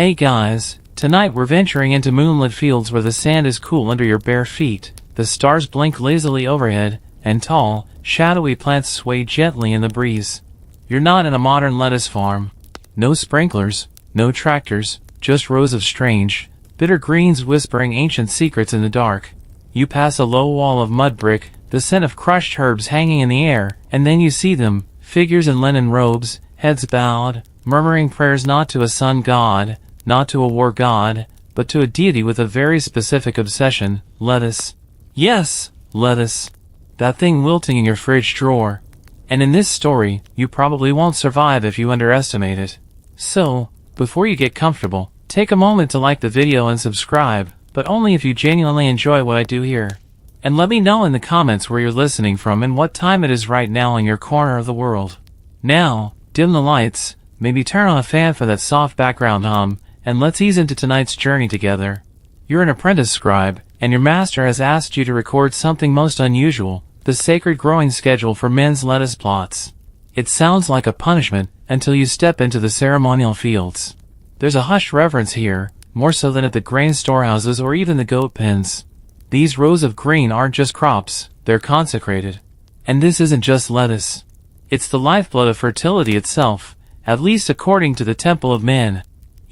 Hey guys, tonight we're venturing into moonlit fields where the sand is cool under your bare feet, the stars blink lazily overhead, and tall, shadowy plants sway gently in the breeze. You're not in a modern lettuce farm. No sprinklers, no tractors, just rows of strange, bitter greens whispering ancient secrets in the dark. You pass a low wall of mud brick, the scent of crushed herbs hanging in the air, and then you see them, figures in linen robes, heads bowed, murmuring prayers not to a sun god, not to a war god, but to a deity with a very specific obsession, lettuce. Yes, lettuce. That thing wilting in your fridge drawer. And in this story, you probably won't survive if you underestimate it. So, before you get comfortable, take a moment to like the video and subscribe, but only if you genuinely enjoy what I do here. And let me know in the comments where you're listening from and what time it is right now in your corner of the world. Now, dim the lights, maybe turn on a fan for that soft background hum, and let's ease into tonight's journey together. You're an apprentice scribe, and your master has asked you to record something most unusual, the sacred growing schedule for men's lettuce plots. It sounds like a punishment until you step into the ceremonial fields. There's a hushed reverence here, more so than at the grain storehouses or even the goat pens. These rows of green aren't just crops, they're consecrated. And this isn't just lettuce. It's the lifeblood of fertility itself, at least according to the Temple of Men.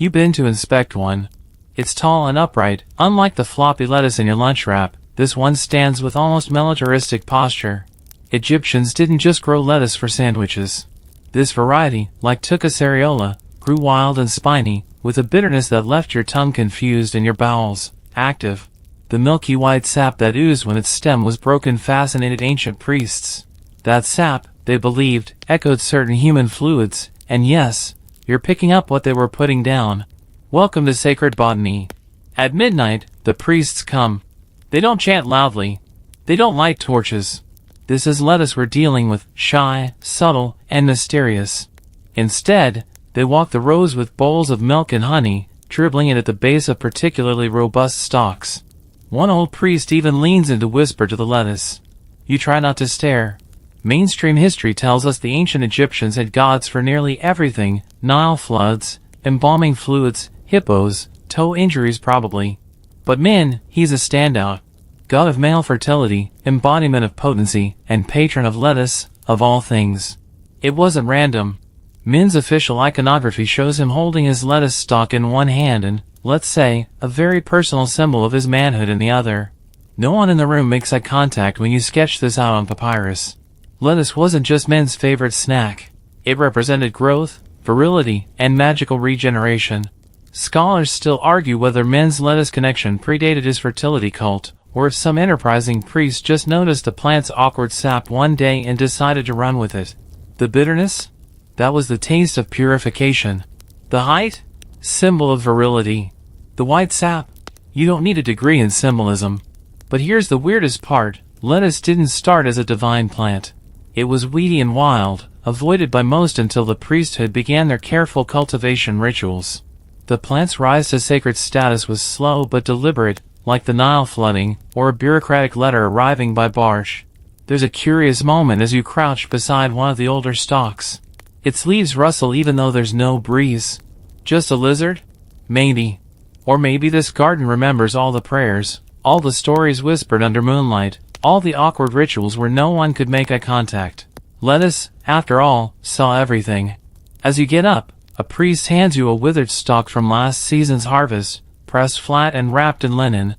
You've been to inspect one. It's tall and upright, unlike the floppy lettuce in your lunch wrap. This one stands with almost militaristic posture. Egyptians didn't just grow lettuce for sandwiches. This variety, like Tuca cereola, grew wild and spiny, with a bitterness that left your tongue confused and your bowels active. The milky white sap that oozed when its stem was broken fascinated ancient priests. That sap, they believed, echoed certain human fluids, and yes, you're picking up what they were putting down. Welcome to sacred botany. At midnight, the priests come. They don't chant loudly. They don't light torches. This is lettuce we're dealing with, shy, subtle, and mysterious. Instead, they walk the rows with bowls of milk and honey, dribbling it at the base of particularly robust stalks. One old priest even leans in to whisper to the lettuce. You try not to stare. Mainstream history tells us the ancient Egyptians had gods for nearly everything: Nile floods, embalming fluids, hippos, toe injuries probably. But Min, he's a standout. God of male fertility, embodiment of potency, and patron of lettuce, of all things. It wasn't random. Min's official iconography shows him holding his lettuce stalk in one hand and, let's say, a very personal symbol of his manhood in the other. No one in the room makes eye contact when you sketch this out on papyrus. Lettuce wasn't just men's favorite snack. It represented growth, virility, and magical regeneration. Scholars still argue whether men's lettuce connection predated his fertility cult, or if some enterprising priest just noticed the plant's awkward sap one day and decided to run with it. The bitterness? That was the taste of purification. The height? Symbol of virility. The white sap? You don't need a degree in symbolism. But here's the weirdest part. Lettuce didn't start as a divine plant. It was weedy and wild, avoided by most until the priesthood began their careful cultivation rituals. The plant's rise to sacred status was slow but deliberate, like the Nile flooding, or a bureaucratic letter arriving by barge. There's a curious moment as you crouch beside one of the older stalks. Its leaves rustle even though there's no breeze. Just a lizard? Maybe. Or maybe this garden remembers all the prayers, all the stories whispered under moonlight, all the awkward rituals where no one could make eye contact. Lettuce, after all, saw everything. As you get up, a priest hands you a withered stalk from last season's harvest, pressed flat and wrapped in linen.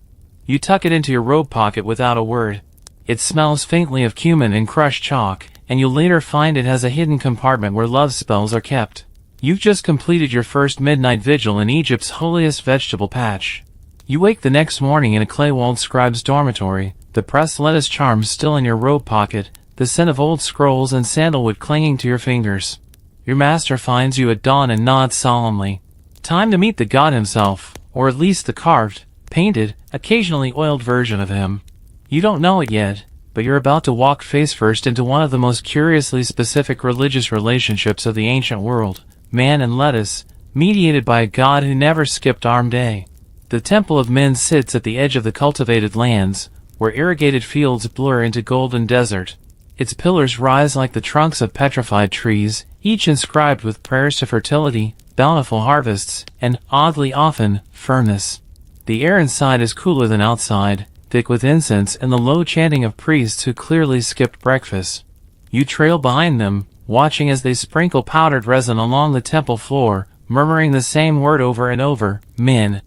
You tuck it into your robe pocket without a word. It smells faintly of cumin and crushed chalk, and you'll later find it has a hidden compartment where love spells are kept. You've just completed your first midnight vigil in Egypt's holiest vegetable patch. You wake the next morning in a clay-walled scribe's dormitory, the pressed lettuce charm still in your robe pocket, the scent of old scrolls and sandalwood clinging to your fingers. Your master finds you at dawn and nods solemnly. Time to meet the god himself, or at least the carved, painted, occasionally oiled version of him. You don't know it yet, but you're about to walk face first into one of the most curiously specific religious relationships of the ancient world, man and lettuce, mediated by a god who never skipped arm day. The Temple of Men sits at the edge of the cultivated lands, where irrigated fields blur into golden desert. Its pillars rise like the trunks of petrified trees, each inscribed with prayers to fertility, bountiful harvests, and, oddly often, firmness. The air inside is cooler than outside, thick with incense and the low chanting of priests who clearly skipped breakfast. You trail behind them, watching as they sprinkle powdered resin along the temple floor, murmuring the same word over and over, Min.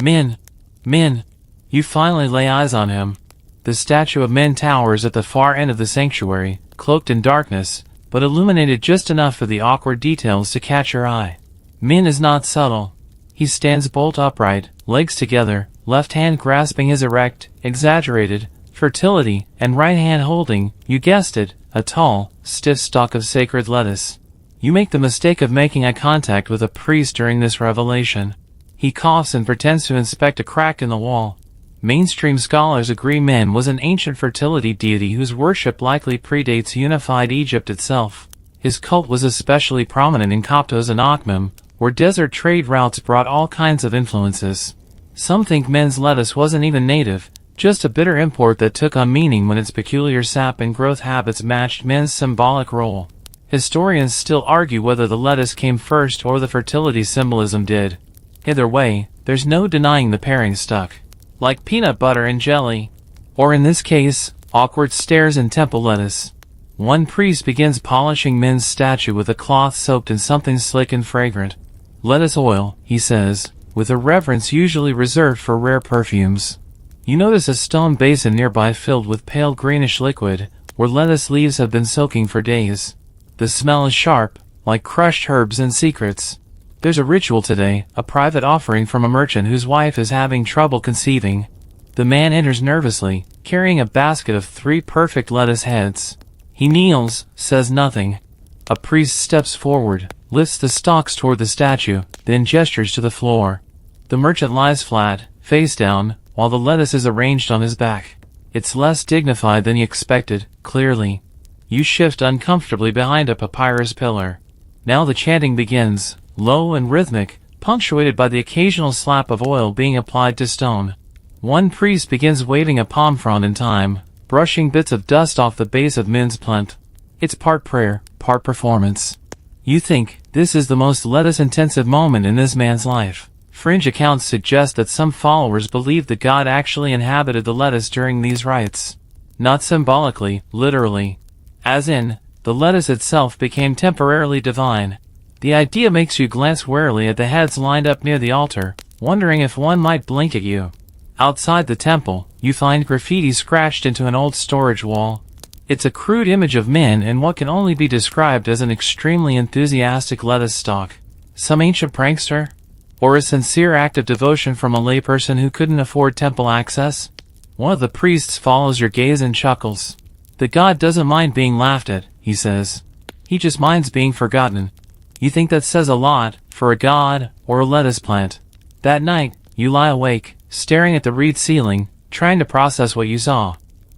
Min. Min. You finally lay eyes on him. The statue of Min towers at the far end of the sanctuary, cloaked in darkness, but illuminated just enough for the awkward details to catch your eye. Min is not subtle. He stands bolt upright, legs together, left hand grasping his erect, exaggerated, fertility, and right hand holding, you guessed it, a tall, stiff stalk of sacred lettuce. You make the mistake of making eye contact with a priest during this revelation. He coughs and pretends to inspect a crack in the wall. Mainstream scholars agree Min was an ancient fertility deity whose worship likely predates unified Egypt itself. His cult was especially prominent in Coptos and Akhmim, where desert trade routes brought all kinds of influences. Some think Min's lettuce wasn't even native, just a bitter import that took on meaning when its peculiar sap and growth habits matched Min's symbolic role. Historians still argue whether the lettuce came first or the fertility symbolism did. Either way, there's no denying the pairing stuck. Like peanut butter and jelly. Or in this case, awkward stares and temple lettuce. One priest begins polishing Min's statue with a cloth soaked in something slick and fragrant. Lettuce oil, he says, with a reverence usually reserved for rare perfumes. You notice a stone basin nearby filled with pale greenish liquid, where lettuce leaves have been soaking for days. The smell is sharp, like crushed herbs and secrets. There's a ritual today, a private offering from a merchant whose wife is having trouble conceiving. The man enters nervously, carrying a basket of 3 perfect lettuce heads. He kneels, says nothing. A priest steps forward, lifts the stalks toward the statue, then gestures to the floor. The merchant lies flat, face down, while the lettuce is arranged on his back. It's less dignified than you expected, clearly. You shift uncomfortably behind a papyrus pillar. Now the chanting begins, low and rhythmic, punctuated by the occasional slap of oil being applied to stone. One priest begins waving a palm frond in time, brushing bits of dust off the base of Min's plinth. It's part prayer, part performance. You think, this is the most lettuce-intensive moment in this man's life. Fringe accounts suggest that some followers believe that God actually inhabited the lettuce during these rites. Not symbolically, literally. As in, the lettuce itself became temporarily divine. The idea makes you glance warily at the heads lined up near the altar, wondering if one might blink at you. Outside the temple, you find graffiti scratched into an old storage wall. It's a crude image of Min in what can only be described as an extremely enthusiastic lettuce stalk. Some ancient prankster? Or a sincere act of devotion from a layperson who couldn't afford temple access? One of the priests follows your gaze and chuckles. The god doesn't mind being laughed at, he says. He just minds being forgotten. You think that says a lot, for a god, or a lettuce plant. That night, you lie awake, staring at the reed ceiling, trying to process what you saw.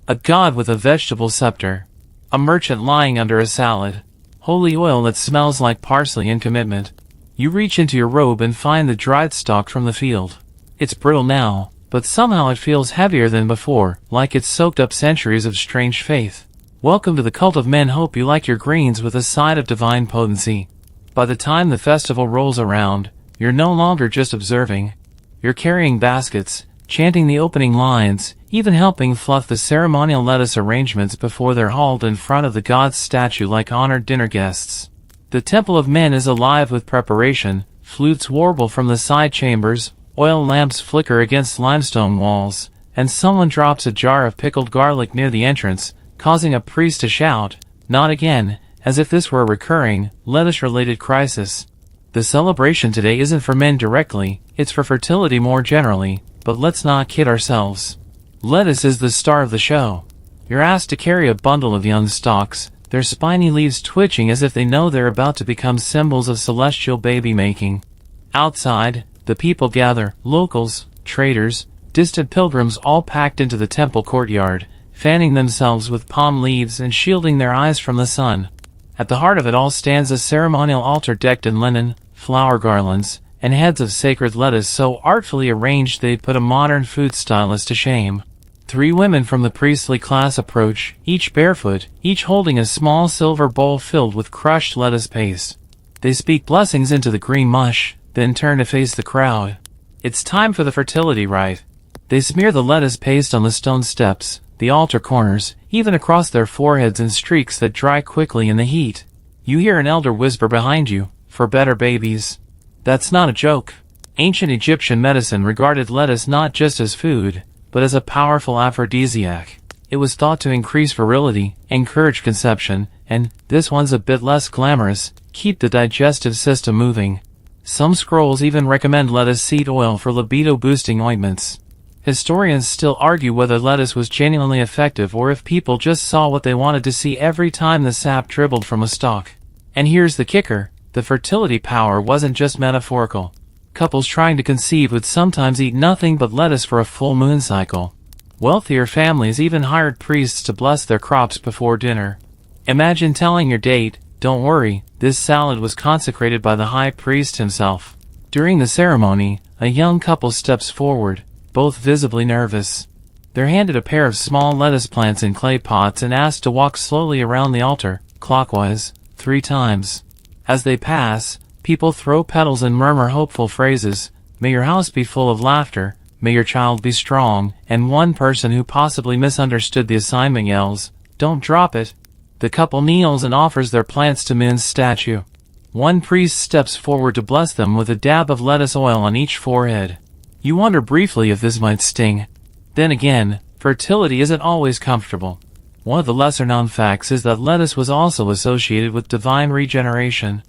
A god with a vegetable scepter. A merchant lying under a salad. Holy oil that smells like parsley and commitment. You reach into your robe and find the dried stalk from the field. It's brittle now, but somehow it feels heavier than before, like it's soaked up centuries of strange faith. Welcome to the cult of men. Hope you like your greens with a side of divine potency. By the time the festival rolls around, you're no longer just observing. You're carrying baskets, chanting the opening lines, even helping fluff the ceremonial lettuce arrangements before they're hauled in front of the god's statue like honored dinner guests. The Temple of Men is alive with preparation, flutes warble from the side chambers, oil lamps flicker against limestone walls, and someone drops a jar of pickled garlic near the entrance, causing a priest to shout, "Not again," as if this were a recurring, lettuce-related crisis. The celebration today isn't for men directly, it's for fertility more generally, but let's not kid ourselves. Lettuce is the star of the show. You're asked to carry a bundle of young stalks, their spiny leaves twitching as if they know they're about to become symbols of celestial baby-making. Outside, the people gather, locals, traders, distant pilgrims all packed into the temple courtyard, fanning themselves with palm leaves and shielding their eyes from the sun. At the heart of it all stands a ceremonial altar decked in linen, flower garlands, and heads of sacred lettuce so artfully arranged they'd put a modern food stylist to shame. 3 women from the priestly class approach, each barefoot, each holding a small silver bowl filled with crushed lettuce paste. They speak blessings into the green mush, then turn to face the crowd. It's time for the fertility rite. They smear the lettuce paste on the stone steps, the altar corners, even across their foreheads in streaks that dry quickly in the heat. You hear an elder whisper behind you, "For better babies." That's not a joke. Ancient Egyptian medicine regarded lettuce not just as food, but as a powerful aphrodisiac. It was thought to increase virility, encourage conception, and, this one's a bit less glamorous, keep the digestive system moving. Some scrolls even recommend lettuce seed oil for libido-boosting ointments. Historians still argue whether lettuce was genuinely effective or if people just saw what they wanted to see every time the sap dribbled from a stalk. And here's the kicker, the fertility power wasn't just metaphorical. Couples trying to conceive would sometimes eat nothing but lettuce for a full moon cycle. Wealthier families even hired priests to bless their crops before dinner. Imagine telling your date, "Don't worry, this salad was consecrated by the high priest himself." During the ceremony, a young couple steps forward, both visibly nervous. They're handed a pair of small lettuce plants in clay pots and asked to walk slowly around the altar, clockwise, 3 times. As they pass, people throw petals and murmur hopeful phrases, "May your house be full of laughter, may your child be strong," and one person who possibly misunderstood the assignment yells, "Don't drop it." The couple kneels and offers their plants to Min's statue. One priest steps forward to bless them with a dab of lettuce oil on each forehead. You wonder briefly if this might sting. Then again, fertility isn't always comfortable. One of the lesser-known facts is that lettuce was also associated with divine regeneration.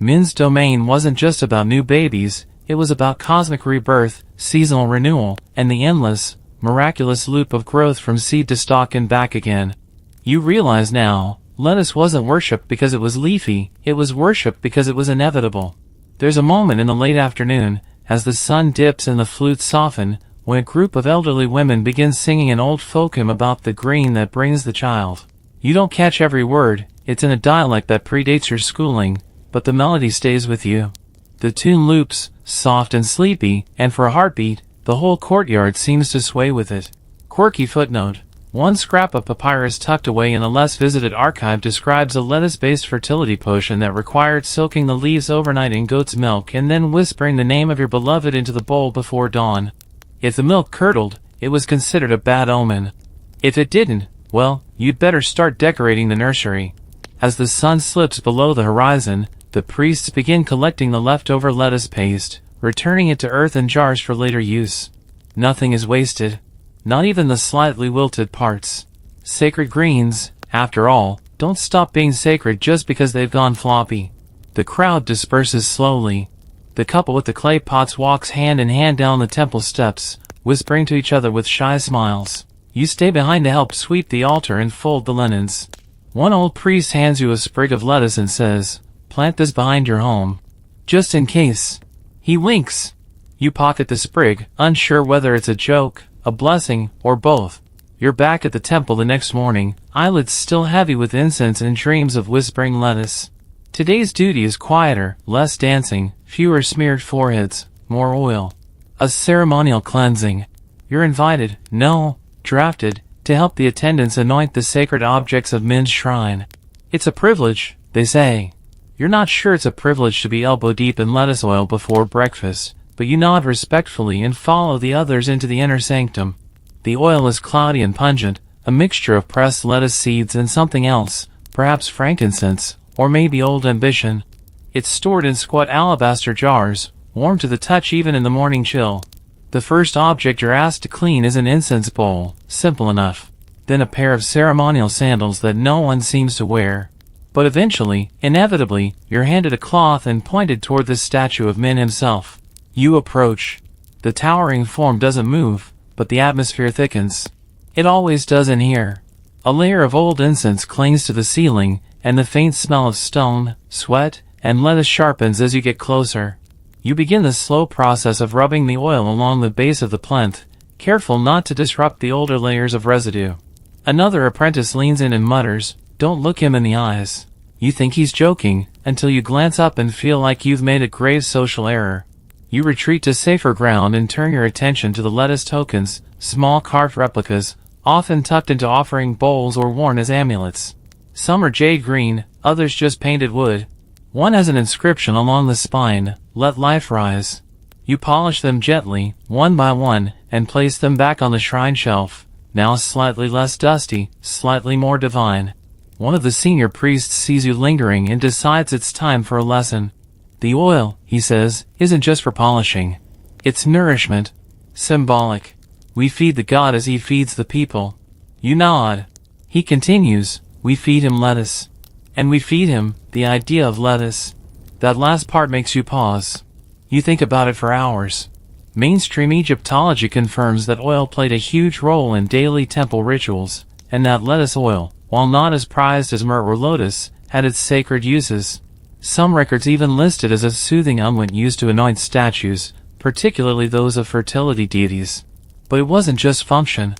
Min's domain wasn't just about new babies, it was about cosmic rebirth, seasonal renewal, and the endless, miraculous loop of growth from seed to stalk and back again. You realize now, lettuce wasn't worshipped because it was leafy, it was worshipped because it was inevitable. There's a moment in the late afternoon, as the sun dips and the flutes soften, when a group of elderly women begin singing an old folk hymn about the green that brings the child. You don't catch every word, it's in a dialect that predates your schooling, but the melody stays with you. The tune loops, soft and sleepy, and for a heartbeat, the whole courtyard seems to sway with it. Quirky footnote. One scrap of papyrus tucked away in a less visited archive describes a lettuce-based fertility potion that required soaking the leaves overnight in goat's milk and then whispering the name of your beloved into the bowl before dawn. If the milk curdled, it was considered a bad omen. If it didn't, well, you'd better start decorating the nursery. As the sun slips below the horizon, the priests begin collecting the leftover lettuce paste, returning it to earthen jars for later use. Nothing is wasted. Not even the slightly wilted parts. Sacred greens, after all, don't stop being sacred just because they've gone floppy. The crowd disperses slowly. The couple with the clay pots walks hand in hand down the temple steps, whispering to each other with shy smiles. You stay behind to help sweep the altar and fold the linens. One old priest hands you a sprig of lettuce and says, "Plant this behind your home. Just in case." He winks. You pocket the sprig, unsure whether it's a joke, a blessing, or both. You're back at the temple the next morning, eyelids still heavy with incense and dreams of whispering lettuce. Today's duty is quieter, less dancing, fewer smeared foreheads, more oil. A ceremonial cleansing. You're invited, no, drafted, to help the attendants anoint the sacred objects of Min's shrine. It's a privilege, they say. You're not sure it's a privilege to be elbow deep in lettuce oil before breakfast, but you nod respectfully and follow the others into the inner sanctum. The oil is cloudy and pungent, a mixture of pressed lettuce seeds and something else, perhaps frankincense, or maybe old ambition. It's stored in squat alabaster jars, warm to the touch even in the morning chill. The first object you're asked to clean is an incense bowl, simple enough. Then a pair of ceremonial sandals that no one seems to wear. But eventually, inevitably, you're handed a cloth and pointed toward the statue of Min himself. You approach. The towering form doesn't move, but the atmosphere thickens. It always does in here. A layer of old incense clings to the ceiling, and the faint smell of stone, sweat, and lettuce sharpens as you get closer. You begin the slow process of rubbing the oil along the base of the plinth, careful not to disrupt the older layers of residue. Another apprentice leans in and mutters, "Don't look him in the eyes." You think he's joking, until you glance up and feel like you've made a grave social error. You retreat to safer ground and turn your attention to the lettuce tokens, small carved replicas, often tucked into offering bowls or worn as amulets. Some are jade green, others just painted wood. One has an inscription along the spine, "Let life rise." You polish them gently, one by one, and place them back on the shrine shelf, now slightly less dusty, slightly more divine. One of the senior priests sees you lingering and decides it's time for a lesson. "The oil," he says, "isn't just for polishing. It's nourishment. Symbolic. We feed the god as he feeds the people." You nod. He continues, "We feed him lettuce. And we feed him the idea of lettuce." That last part makes you pause. You think about it for hours. Mainstream Egyptology confirms that oil played a huge role in daily temple rituals, and that lettuce oil, while not as prized as myrrh or lotus, had its sacred uses. Some records even list it as a soothing unguent used to anoint statues, particularly those of fertility deities. But it wasn't just function.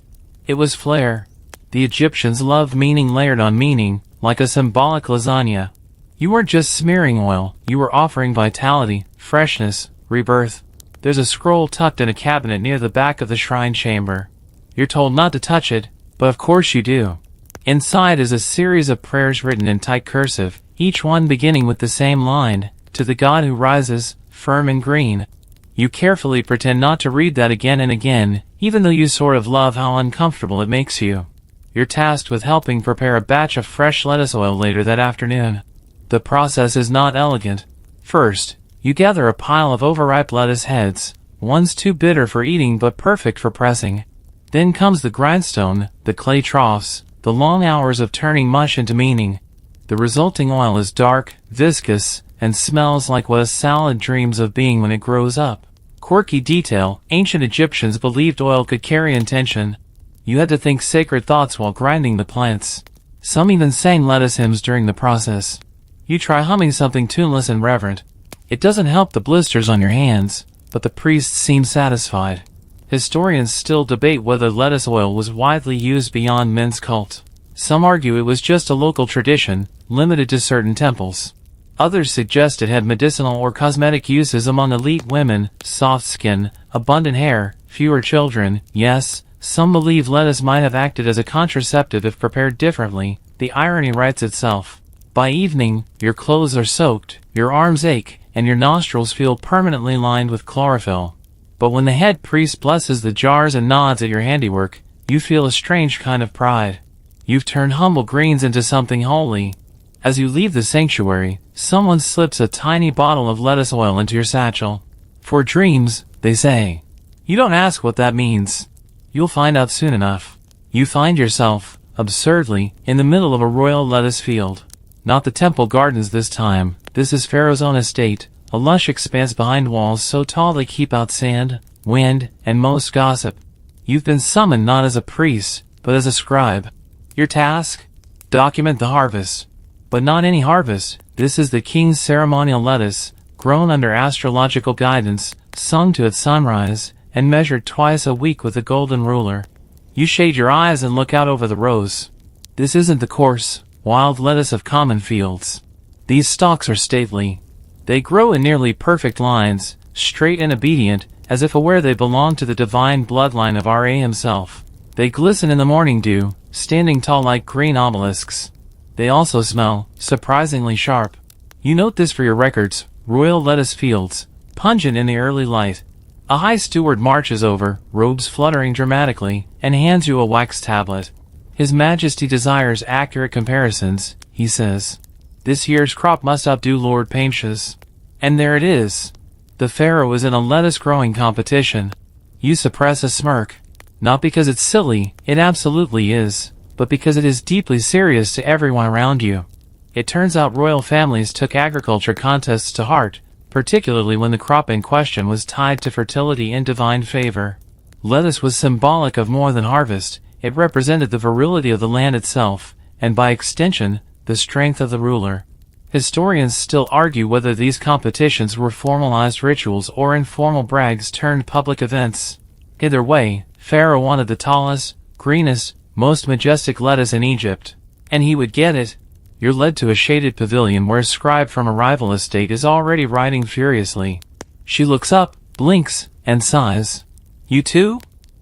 It was flair. The Egyptians loved meaning layered on meaning, like a symbolic lasagna. You weren't just smearing oil, you were offering vitality, freshness, rebirth. There's a scroll tucked in a cabinet near the back of the shrine chamber. You're told not to touch it, but of course you do. Inside is a series of prayers written in tight cursive, each one beginning with the same line, "To the god who rises, firm and green." You carefully pretend not to read that again and again, even though you sort of love how uncomfortable it makes you. You're tasked with helping prepare a batch of fresh lettuce oil later that afternoon. The process is not elegant. First, you gather a pile of overripe lettuce heads, ones too bitter for eating but perfect for pressing. Then comes the grindstone, the clay troughs, the long hours of turning mush into meaning. The resulting oil is dark, viscous, and smells like what a salad dreams of being when it grows up. Quirky detail, ancient Egyptians believed oil could carry intention. You had to think sacred thoughts while grinding the plants. Some even sang lettuce hymns during the process. You try humming something tuneless and reverent. It doesn't help the blisters on your hands, but the priests seem satisfied. Historians still debate whether lettuce oil was widely used beyond men's cult. Some argue it was just a local tradition, limited to certain temples. Others suggest it had medicinal or cosmetic uses among elite women, soft skin, abundant hair, fewer children. Yes, some believe lettuce might have acted as a contraceptive if prepared differently. The irony writes itself. By evening, your clothes are soaked, your arms ache, and your nostrils feel permanently lined with chlorophyll. But when the head priest blesses the jars and nods at your handiwork, you feel a strange kind of pride. You've turned humble greens into something holy. As you leave the sanctuary, someone slips a tiny bottle of lettuce oil into your satchel. For dreams, they say. You don't ask what that means. You'll find out soon enough. You find yourself, absurdly, in the middle of a royal lettuce field. Not the temple gardens this time. This is Pharaoh's own estate, a lush expanse behind walls so tall they keep out sand, wind, and most gossip. You've been summoned not as a priest, but as a scribe. Your task? Document the harvest. But not any harvest. This is the king's ceremonial lettuce, grown under astrological guidance, sung to at sunrise, and measured twice a week with a golden ruler. You shade your eyes and look out over the rows. This isn't the coarse, wild lettuce of common fields. These stalks are stately. They grow in nearly perfect lines, straight and obedient, as if aware they belong to the divine bloodline of Ra himself. They glisten in the morning dew, standing tall like green obelisks. They also smell surprisingly sharp. You note this for your records. Royal lettuce fields, pungent in the early light. A high steward marches over, robes fluttering dramatically, and hands you a wax tablet. His Majesty desires accurate comparisons, he says. This year's crop must outdo Lord Paintia's. And there it is. The pharaoh is in a lettuce-growing competition. You suppress a smirk. Not because it's silly, it absolutely is, but because it is deeply serious to everyone around you. It turns out royal families took agriculture contests to heart, particularly when the crop in question was tied to fertility and divine favor. Lettuce was symbolic of more than harvest. It represented the virility of the land itself, and by extension, the strength of the ruler. Historians still argue whether these competitions were formalized rituals or informal brags turned public events. Either way, Pharaoh wanted the tallest, greenest, most majestic lettuce in Egypt. And he would get it. You're led to a shaded pavilion where a scribe from a rival estate is already writing furiously. She looks up, blinks, and sighs. You too?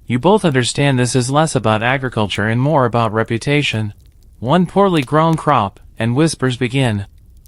You both understand this is less about agriculture and more about reputation. One poorly grown crop, and whispers begin.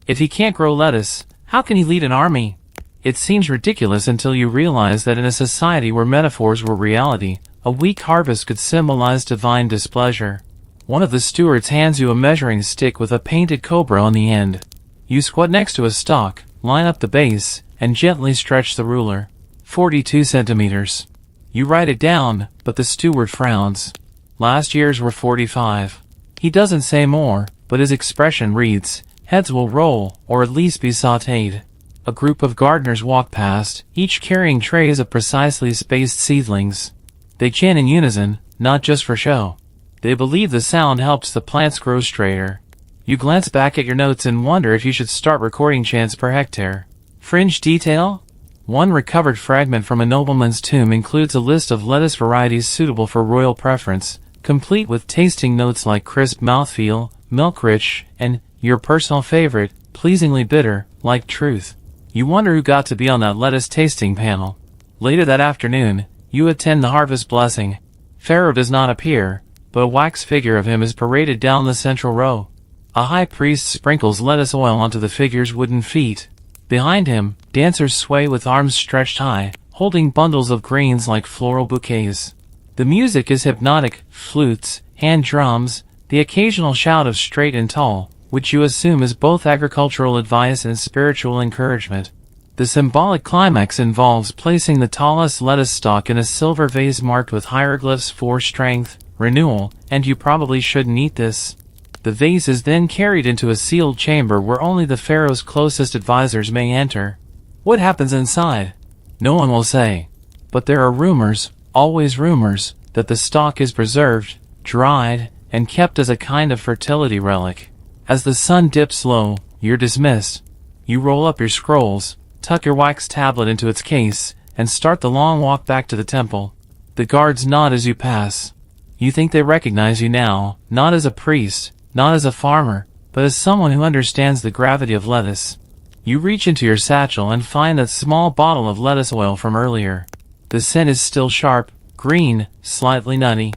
If he can't grow lettuce, how can he lead an army? It seems ridiculous until you realize that in a society where metaphors were reality, a weak harvest could symbolize divine displeasure. One of the stewards hands you a measuring stick with a painted cobra on the end. You squat next to a stalk, line up the base, and gently stretch the ruler. 42 centimeters. You write it down, but the steward frowns. Last year's were 45. He doesn't say more, but his expression reads, heads will roll, or at least be sautéed. A group of gardeners walk past, each carrying trays of precisely spaced seedlings. They chant in unison, not just for show. They believe the sound helps the plants grow straighter. You glance back at your notes and wonder if you should start recording chants per hectare. Fringe detail? One recovered fragment from a nobleman's tomb includes a list of lettuce varieties suitable for royal preference, complete with tasting notes like crisp mouthfeel, milk-rich, and, your personal favorite, pleasingly bitter, like truth. You wonder who got to be on that lettuce tasting panel. Later that afternoon, you attend the harvest blessing. Pharaoh does not appear, but a wax figure of him is paraded down the central row. A high priest sprinkles lettuce oil onto the figure's wooden feet. Behind him, dancers sway with arms stretched high, holding bundles of grains like floral bouquets. The music is hypnotic, flutes, hand drums, the occasional shout of straight and tall, which you assume is both agricultural advice and spiritual encouragement. The symbolic climax involves placing the tallest lettuce stalk in a silver vase marked with hieroglyphs for strength, renewal, and you probably shouldn't eat this. The vase is then carried into a sealed chamber where only the pharaoh's closest advisors may enter. What happens inside? No one will say. But there are rumors, always rumors, that the stalk is preserved, dried, and kept as a kind of fertility relic. As the sun dips low, you're dismissed. You roll up your scrolls, tuck your wax tablet into its case, and start the long walk back to the temple. The guards nod as you pass. You think they recognize you now, not as a priest, not as a farmer, but as someone who understands the gravity of lettuce. You reach into your satchel and find that small bottle of lettuce oil from earlier. The scent is still sharp, green, slightly nutty.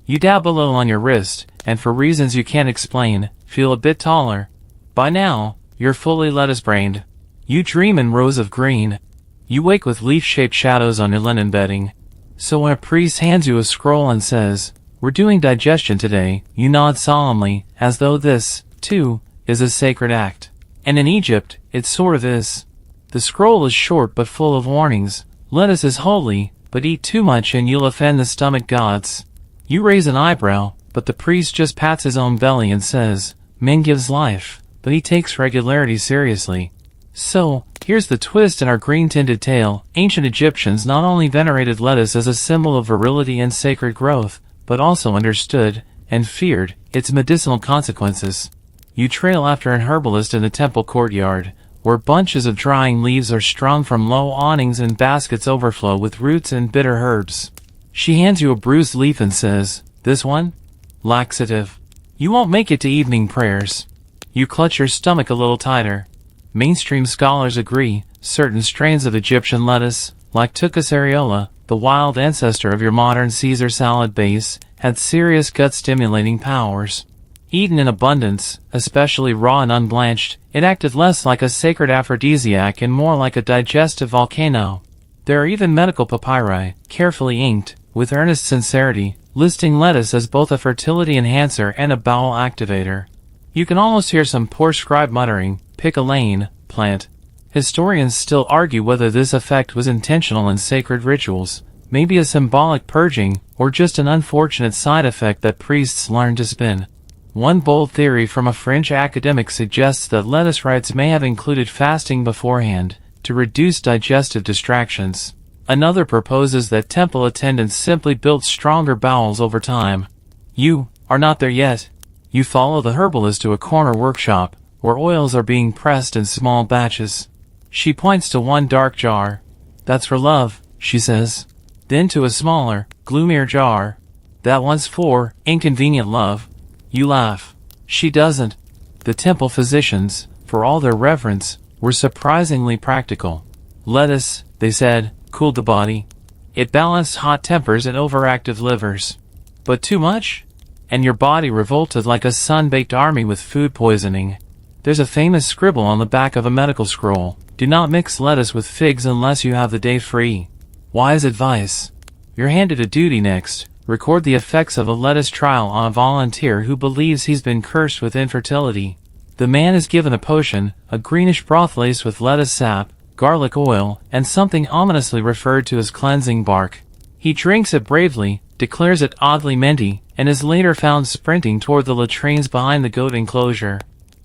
You dab a little on your wrist, and for reasons you can't explain, feel a bit taller. By now, you're fully lettuce-brained. You dream in rows of green. You wake with leaf-shaped shadows on your linen bedding. So when a priest hands you a scroll and says, "We're doing digestion today," you nod solemnly, as though this, too, is a sacred act. And in Egypt, it sort of is. The scroll is short but full of warnings. Lettuce is holy, but eat too much and you'll offend the stomach gods. You raise an eyebrow, but the priest just pats his own belly and says, "Man gives life, but he takes regularity seriously." So, here's the twist in our green-tinted tale. Ancient Egyptians not only venerated lettuce as a symbol of virility and sacred growth, but also understood, and feared, its medicinal consequences. You trail after an herbalist in the temple courtyard, where bunches of drying leaves are strung from low awnings and baskets overflow with roots and bitter herbs. She hands you a bruised leaf and says, "This one? Laxative. You won't make it to evening prayers." You clutch your stomach a little tighter. Mainstream scholars agree, certain strains of Egyptian lettuce, like Tucus areola, the wild ancestor of your modern Caesar salad base, had serious gut-stimulating powers. Eaten in abundance, especially raw and unblanched, it acted less like a sacred aphrodisiac and more like a digestive volcano. There are even medical papyri, carefully inked, with earnest sincerity, listing lettuce as both a fertility enhancer and a bowel activator. You can almost hear some poor scribe muttering, "Pick a lane, plant." Historians still argue whether this effect was intentional in sacred rituals, maybe a symbolic purging, or just an unfortunate side effect that priests learned to spin. One bold theory from a French academic suggests that lettuce rites may have included fasting beforehand, to reduce digestive distractions. Another proposes that temple attendants simply built stronger bowels over time. You are not there yet. You follow the herbalist to a corner workshop, where oils are being pressed in small batches. She points to one dark jar. "That's for love," she says. Then to a smaller, gloomier jar. "That one's for inconvenient love." You laugh. She doesn't. The temple physicians, for all their reverence, were surprisingly practical. Lettuce, they said, cooled the body. It balanced hot tempers and overactive livers. But too much? And your body revolted like a sun-baked army with food poisoning. There's a famous scribble on the back of a medical scroll: "Do not mix lettuce with figs unless you have the day free." Wise advice. You're handed a duty next. Record the effects of a lettuce trial on a volunteer who believes he's been cursed with infertility. The man is given a potion, a greenish broth laced with lettuce sap, garlic oil, and something ominously referred to as cleansing bark. He drinks it bravely, declares it oddly minty, and is later found sprinting toward the latrines behind the goat enclosure.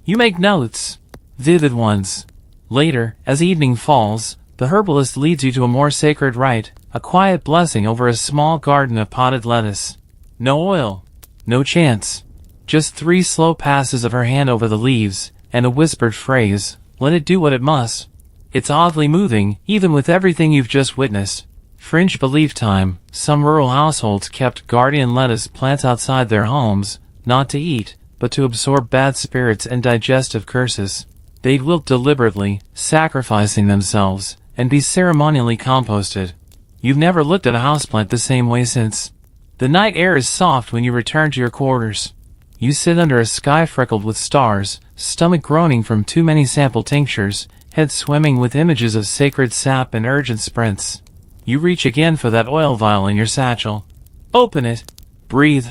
You make notes. Vivid ones. Later, as evening falls, the herbalist leads you to a more sacred rite, a quiet blessing over a small garden of potted lettuce. No oil. No chance. Just 3 slow passes of her hand over the leaves, and a whispered phrase: "Let it do what it must." It's oddly moving, even with everything you've just witnessed. Fringe belief time. Some rural households kept guardian lettuce plants outside their homes, not to eat, but to absorb bad spirits and digestive curses. They'd wilt deliberately, sacrificing themselves, and be ceremonially composted. You've never looked at a houseplant the same way since. The night air is soft when you return to your quarters. You sit under a sky freckled with stars, stomach groaning from too many sample tinctures, head swimming with images of sacred sap and urgent sprints. You reach again for that oil vial in your satchel. Open it. Breathe.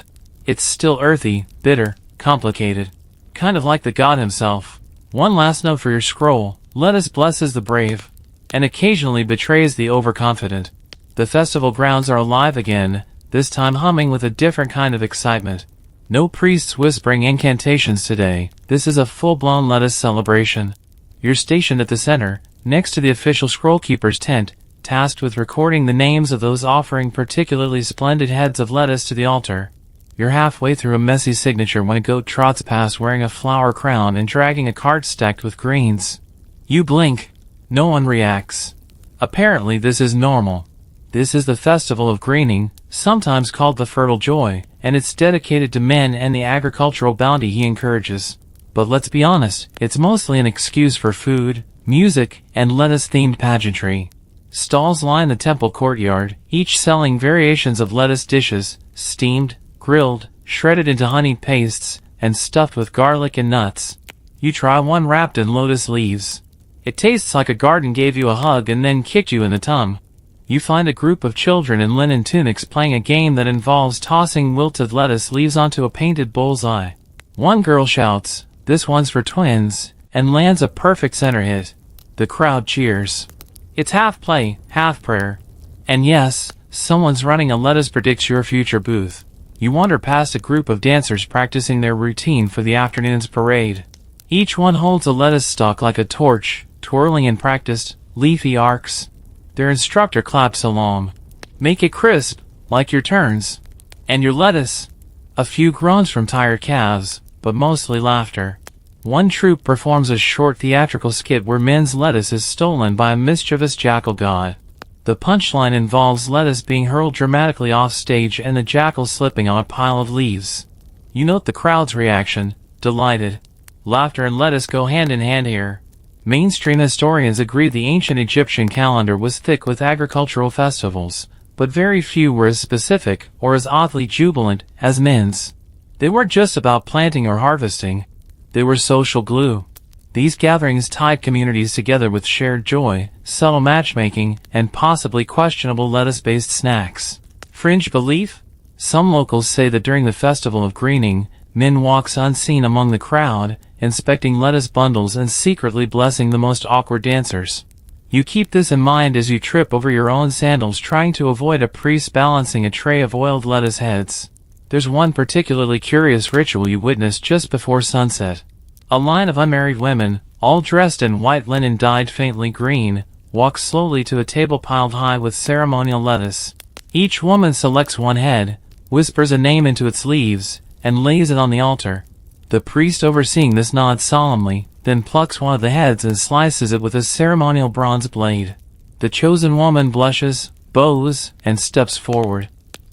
It's still earthy, bitter, complicated. Kind of like the god himself. One last note for your scroll: lettuce blesses the brave, and occasionally betrays the overconfident. The festival grounds are alive again, this time humming with a different kind of excitement. No priests whispering incantations today. This is a full-blown lettuce celebration. You're stationed at the center, next to the official scrollkeeper's tent, tasked with recording the names of those offering particularly splendid heads of lettuce to the altar. You're halfway through a messy signature when a goat trots past wearing a flower crown and dragging a cart stacked with greens. You blink. No one reacts. Apparently this is normal. This is the festival of greening, sometimes called the fertile joy, and it's dedicated to men and the agricultural bounty he encourages. But let's be honest, it's mostly an excuse for food, music, and lettuce-themed pageantry. Stalls line the temple courtyard, each selling variations of lettuce dishes, steamed, grilled, shredded into honeyed pastes, and stuffed with garlic and nuts. You try one wrapped in lotus leaves. It tastes like a garden gave you a hug and then kicked you in the tongue. You find a group of children in linen tunics playing a game that involves tossing wilted lettuce leaves onto a painted bullseye. One girl shouts, "This one's for twins," and lands a perfect center hit. The crowd cheers. It's half play, half prayer. And yes, someone's running a lettuce predicts your future booth. You wander past a group of dancers practicing their routine for the afternoon's parade. Each one holds a lettuce stalk like a torch, twirling in practiced, leafy arcs. Their instructor claps along. Make it crisp, like your turns. And your lettuce. A few groans from tired calves, but mostly laughter. One troupe performs a short theatrical skit where men's lettuce is stolen by a mischievous jackal god. The punchline involves lettuce being hurled dramatically off stage and the jackal slipping on a pile of leaves. You note the crowd's reaction, delighted. Laughter and lettuce go hand in hand here. Mainstream historians agree the ancient Egyptian calendar was thick with agricultural festivals, but very few were as specific or as oddly jubilant as men's. They weren't just about planting or harvesting. They were social glue. These gatherings tied communities together with shared joy, subtle matchmaking, and possibly questionable lettuce-based snacks. Fringe belief? Some locals say that during the festival of greening, men walks unseen among the crowd, inspecting lettuce bundles and secretly blessing the most awkward dancers. You keep this in mind as you trip over your own sandals trying to avoid a priest balancing a tray of oiled lettuce heads. There's one particularly curious ritual you witness just before sunset. A line of unmarried women, all dressed in white linen dyed faintly green, walk slowly to a table piled high with ceremonial lettuce. Each woman selects one head, whispers a name into its leaves, and lays it on the altar. The priest overseeing this nods solemnly, then plucks one of the heads and slices it with a ceremonial bronze blade. The chosen woman blushes, bows, and steps forward.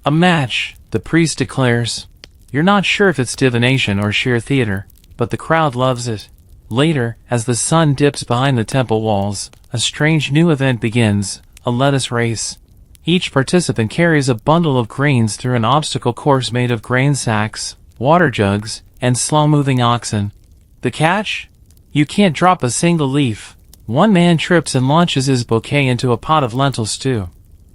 A match, the priest declares. You're not sure if it's divination or sheer theater, but the crowd loves it. Later, as the sun dips behind the temple walls, a strange new event begins, a lettuce race. Each participant carries a bundle of grains through an obstacle course made of grain sacks, water jugs, and slow-moving oxen. The catch? You can't drop a single leaf. One man trips and launches his bouquet into a pot of lentil stew.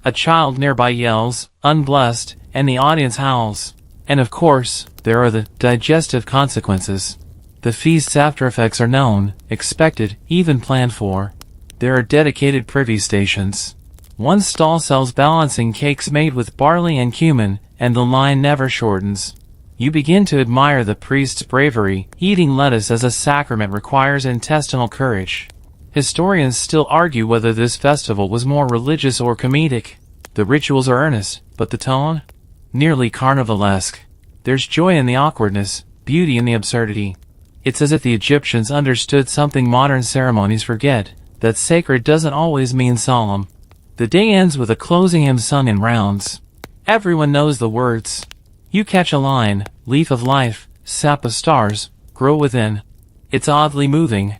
A child nearby yells, "Unblessed," and the audience howls. And of course, there are the digestive consequences. The feast's after effects are known, expected, even planned for. There are dedicated privy stations. One stall sells balancing cakes made with barley and cumin, and the line never shortens. You begin to admire the priest's bravery. Eating lettuce as a sacrament requires intestinal courage. Historians still argue whether this festival was more religious or comedic. The rituals are earnest, but the tone? Nearly carnivalesque. There's joy in the awkwardness, beauty in the absurdity. It's as if the Egyptians understood something modern ceremonies forget, that sacred doesn't always mean solemn. The day ends with a closing hymn sung in rounds. Everyone knows the words. You catch a line, "Leaf of life, sap of stars, grow within." It's oddly moving,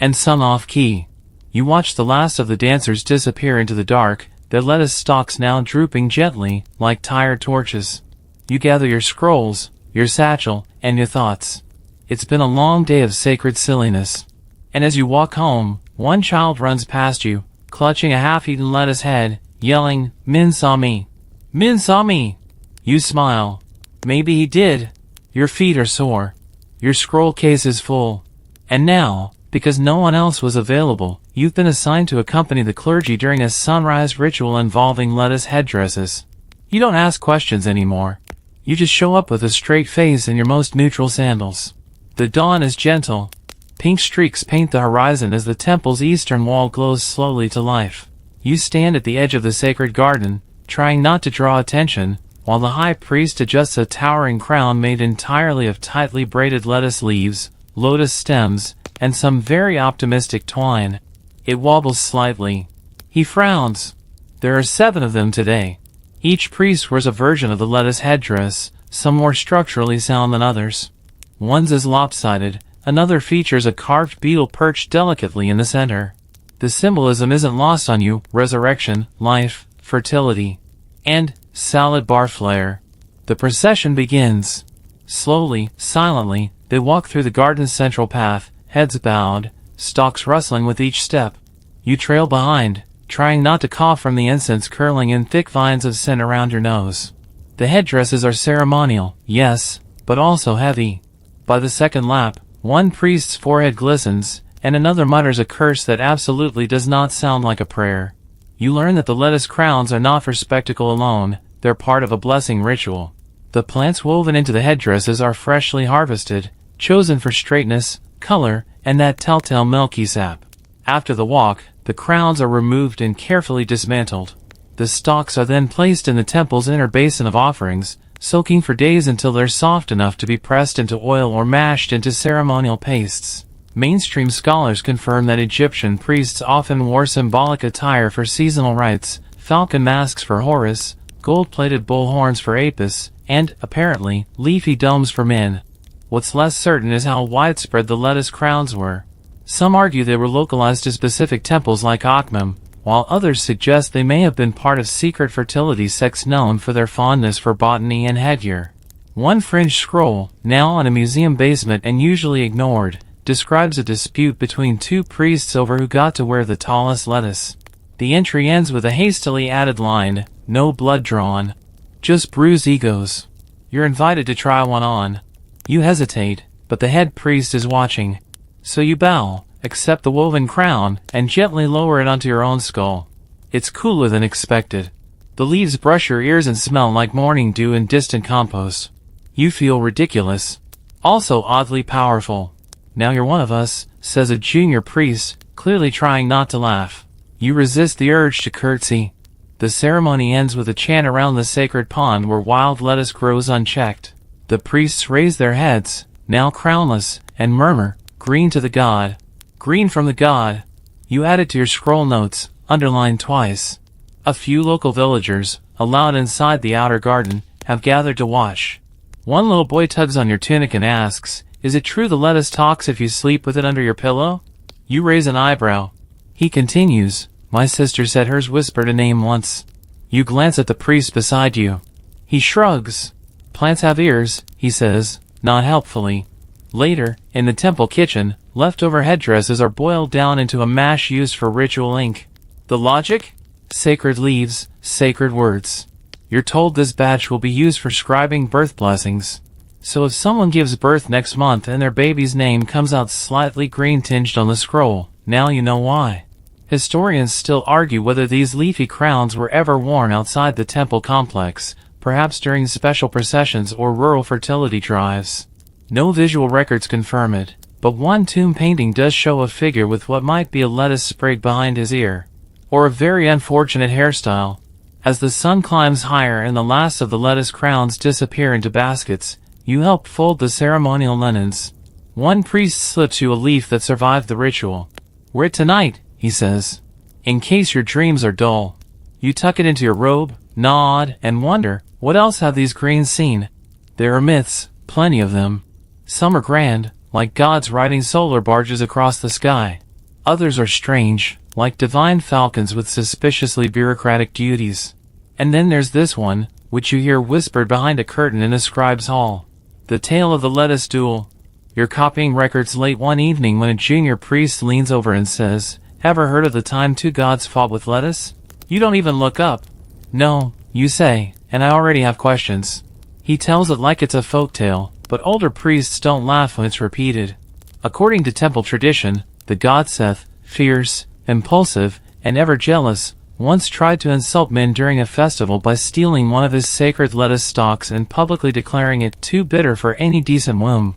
and sung off-key. You watch the last of the dancers disappear into the dark, their lettuce stalks now drooping gently, like tired torches. You gather your scrolls, your satchel, and your thoughts. It's been a long day of sacred silliness. And as you walk home, one child runs past you, clutching a half-eaten lettuce head, yelling, "Min saw me! Min saw me!" You smile. Maybe he did. Your feet are sore. Your scroll case is full. And now, because no one else was available, you've been assigned to accompany the clergy during a sunrise ritual involving lettuce headdresses. You don't ask questions anymore. You just show up with a straight face and your most neutral sandals. The dawn is gentle. Pink streaks paint the horizon as the temple's eastern wall glows slowly to life. You stand at the edge of the sacred garden, trying not to draw attention, while the high priest adjusts a towering crown made entirely of tightly braided lettuce leaves, lotus stems, and some very optimistic twine. It wobbles slightly. He frowns. There are 7 of them today. Each priest wears a version of the lettuce headdress, some more structurally sound than others. One's is lopsided, another features a carved beetle perched delicately in the center. The symbolism isn't lost on you: resurrection, life, fertility, and salad bar flair. The procession begins. Slowly, silently, they walk through the garden's central path, heads bowed, stalks rustling with each step. You trail behind, trying not to cough from the incense curling in thick vines of scent around your nose. The headdresses are ceremonial, yes, but also heavy. By the second lap, one priest's forehead glistens, and another mutters a curse that absolutely does not sound like a prayer. You learn that the lettuce crowns are not for spectacle alone, they're part of a blessing ritual. The plants woven into the headdresses are freshly harvested, chosen for straightness, color, and that telltale milky sap. After the walk, the crowns are removed and carefully dismantled. The stalks are then placed in the temple's inner basin of offerings, soaking for days until they're soft enough to be pressed into oil or mashed into ceremonial pastes. Mainstream scholars confirm that Egyptian priests often wore symbolic attire for seasonal rites, falcon masks for Horus, gold-plated bull horns for Apis, and, apparently, leafy domes for men. What's less certain is how widespread the lettuce crowns were. Some argue they were localized to specific temples like Akhmim, while others suggest they may have been part of secret fertility sects known for their fondness for botany and headgear. One fringed scroll, now in a museum basement and usually ignored, describes a dispute between 2 priests over who got to wear the tallest lettuce. The entry ends with a hastily added line, "No blood drawn. Just bruised egos." You're invited to try one on. You hesitate, but the head priest is watching. So you bow, accept the woven crown, and gently lower it onto your own skull. It's cooler than expected. The leaves brush your ears and smell like morning dew in distant compost. You feel ridiculous. Also oddly powerful. "Now you're one of us," says a junior priest, clearly trying not to laugh. You resist the urge to curtsy. The ceremony ends with a chant around the sacred pond where wild lettuce grows unchecked. The priests raise their heads, now crownless, and murmur, "Green to the god. Green from the god." You add it to your scroll notes, underlined twice. A few local villagers, allowed inside the outer garden, have gathered to watch. One little boy tugs on your tunic and asks, "Is it true the lettuce talks if you sleep with it under your pillow?" You raise an eyebrow. He continues, "My sister said hers whispered a name once." You glance at the priest beside you. He shrugs. "Plants have ears," he says, not helpfully. Later, in the temple kitchen, Leftover headdresses are boiled down into a mash used for ritual ink. The logic? Sacred leaves, sacred words. You're told this batch will be used for scribing birth blessings. So if someone gives birth next month and their baby's name comes out slightly green-tinged on the scroll, now you know why. Historians still argue whether these leafy crowns were ever worn outside the temple complex, perhaps during special processions or rural fertility drives. No visual records confirm it, but one tomb painting does show a figure with what might be a lettuce sprig behind his ear, or a very unfortunate hairstyle. As the sun climbs higher and the last of the lettuce crowns disappear into baskets, you help fold the ceremonial linens. One priest slips you a leaf that survived the ritual. "Wear it tonight," he says, "in case your dreams are dull." You tuck it into your robe, nod, and wonder, what else have these greens seen? There are myths, plenty of them. Some are grand, like gods riding solar barges across the sky. Others are strange, like divine falcons with suspiciously bureaucratic duties. And then there's this one, which you hear whispered behind a curtain in a scribe's hall. The tale of the lettuce duel. You're copying records late one evening when a junior priest leans over and says, "Ever heard of the time two gods fought with lettuce?" You don't even look up. "No," you say, "and I already have questions." He tells it like it's a folktale, but older priests don't laugh when it's repeated. According to temple tradition, the god Seth, fierce, impulsive, and ever jealous, once tried to insult men during a festival by stealing one of his sacred lettuce stalks and publicly declaring it too bitter for any decent womb.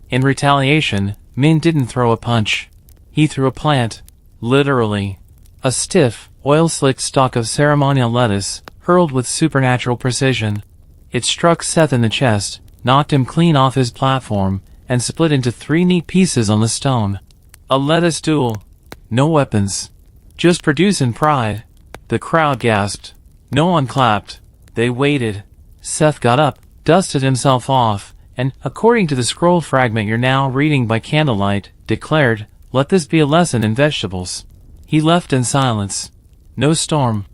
In retaliation, Min didn't throw a punch. He threw a plant. Literally. A stiff, oil-slicked stalk of ceremonial lettuce, hurled with supernatural precision. It struck Seth in the chest, knocked him clean off his platform, and split into 3 neat pieces on the stone. A lettuce duel. No weapons. Just produce and pride. The crowd gasped. No one clapped. They waited. Seth got up, dusted himself off, and, according to the scroll fragment you're now reading by candlelight, declared, "Let this be a lesson in vegetables." He left in silence. No storm.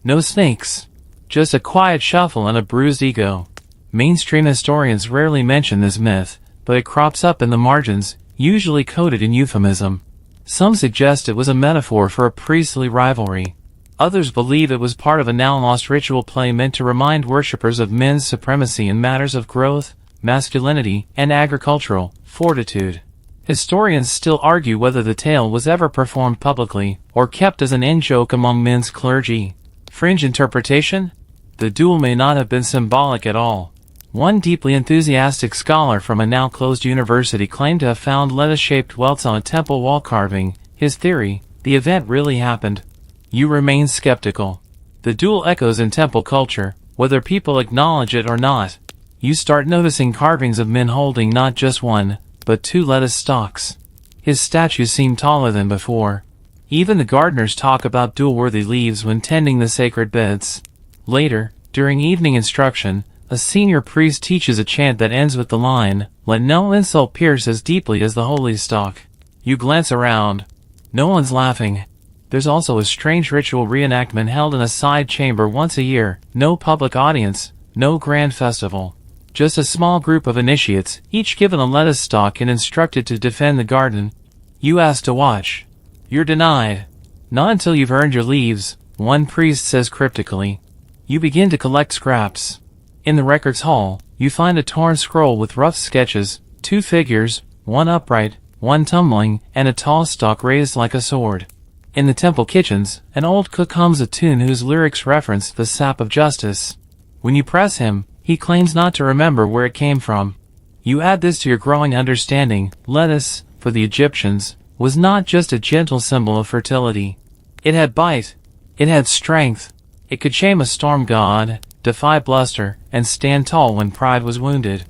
No snakes. Just a quiet shuffle and a bruised ego. Mainstream historians rarely mention this myth, but it crops up in the margins, usually coded in euphemism. Some suggest it was a metaphor for a priestly rivalry. Others believe it was part of a now-lost ritual play meant to remind worshippers of men's supremacy in matters of growth, masculinity, and agricultural fortitude. Historians still argue whether the tale was ever performed publicly, or kept as an in-joke among men's clergy. Fringe interpretation? The duel may not have been symbolic at all. One deeply enthusiastic scholar from a now-closed university claimed to have found lettuce-shaped welts on a temple wall carving. His theory: the event really happened. You remain skeptical. The duel echoes in temple culture, whether people acknowledge it or not. You start noticing carvings of men holding not just one, but 2 lettuce stalks. His statues seem taller than before. Even the gardeners talk about duel-worthy leaves when tending the sacred beds. Later, during evening instruction, a senior priest teaches a chant that ends with the line, "Let no insult pierce as deeply as the holy stalk." You glance around. No one's laughing. There's also a strange ritual reenactment held in a side chamber once a year. No public audience, no grand festival. Just a small group of initiates, each given a lettuce stalk and instructed to defend the garden. You ask to watch. You're denied. Not until you've earned your leaves, one priest says cryptically. You begin to collect scraps. In the records hall, you find a torn scroll with rough sketches, 2 figures, one upright, one tumbling, and a tall stalk raised like a sword. In the temple kitchens, an old cook hums a tune whose lyrics reference the sap of justice. When you press him, he claims not to remember where it came from. You add this to your growing understanding. Lettuce, for the Egyptians, was not just a gentle symbol of fertility. It had bite. It had strength. It could shame a storm god, defy bluster, and stand tall when pride was wounded.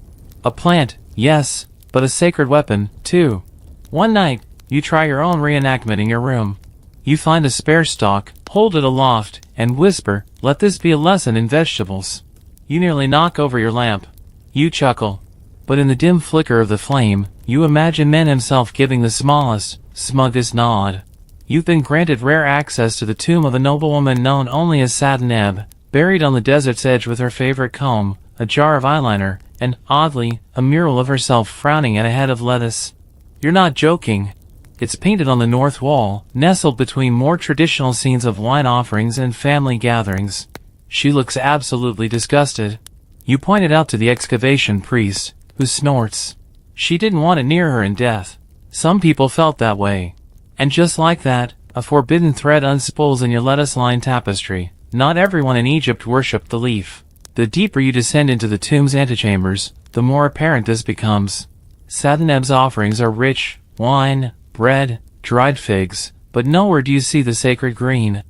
A plant, yes, but a sacred weapon, too. One night, you try your own reenactment in your room. You find a spare stalk, hold it aloft, and whisper, "Let this be a lesson in vegetables." You nearly knock over your lamp. You chuckle. But in the dim flicker of the flame, you imagine Men himself giving the smallest, smuggest nod. You've been granted rare access to the tomb of a noblewoman known only as Sataneb, buried on the desert's edge with her favorite comb, a jar of eyeliner, and, oddly, a mural of herself frowning at a head of lettuce. You're not joking. It's painted on the north wall, nestled between more traditional scenes of wine offerings and family gatherings. She looks absolutely disgusted. You point it out to the excavation priest, who snorts. She didn't want it near her in death. Some people felt that way. And just like that, a forbidden thread unspools in your lettuce-lined tapestry. Not everyone in Egypt worshipped the leaf. The deeper you descend into the tomb's antechambers, the more apparent this becomes. Sataneb's offerings are rich, wine, bread, dried figs, but nowhere do you see the sacred green.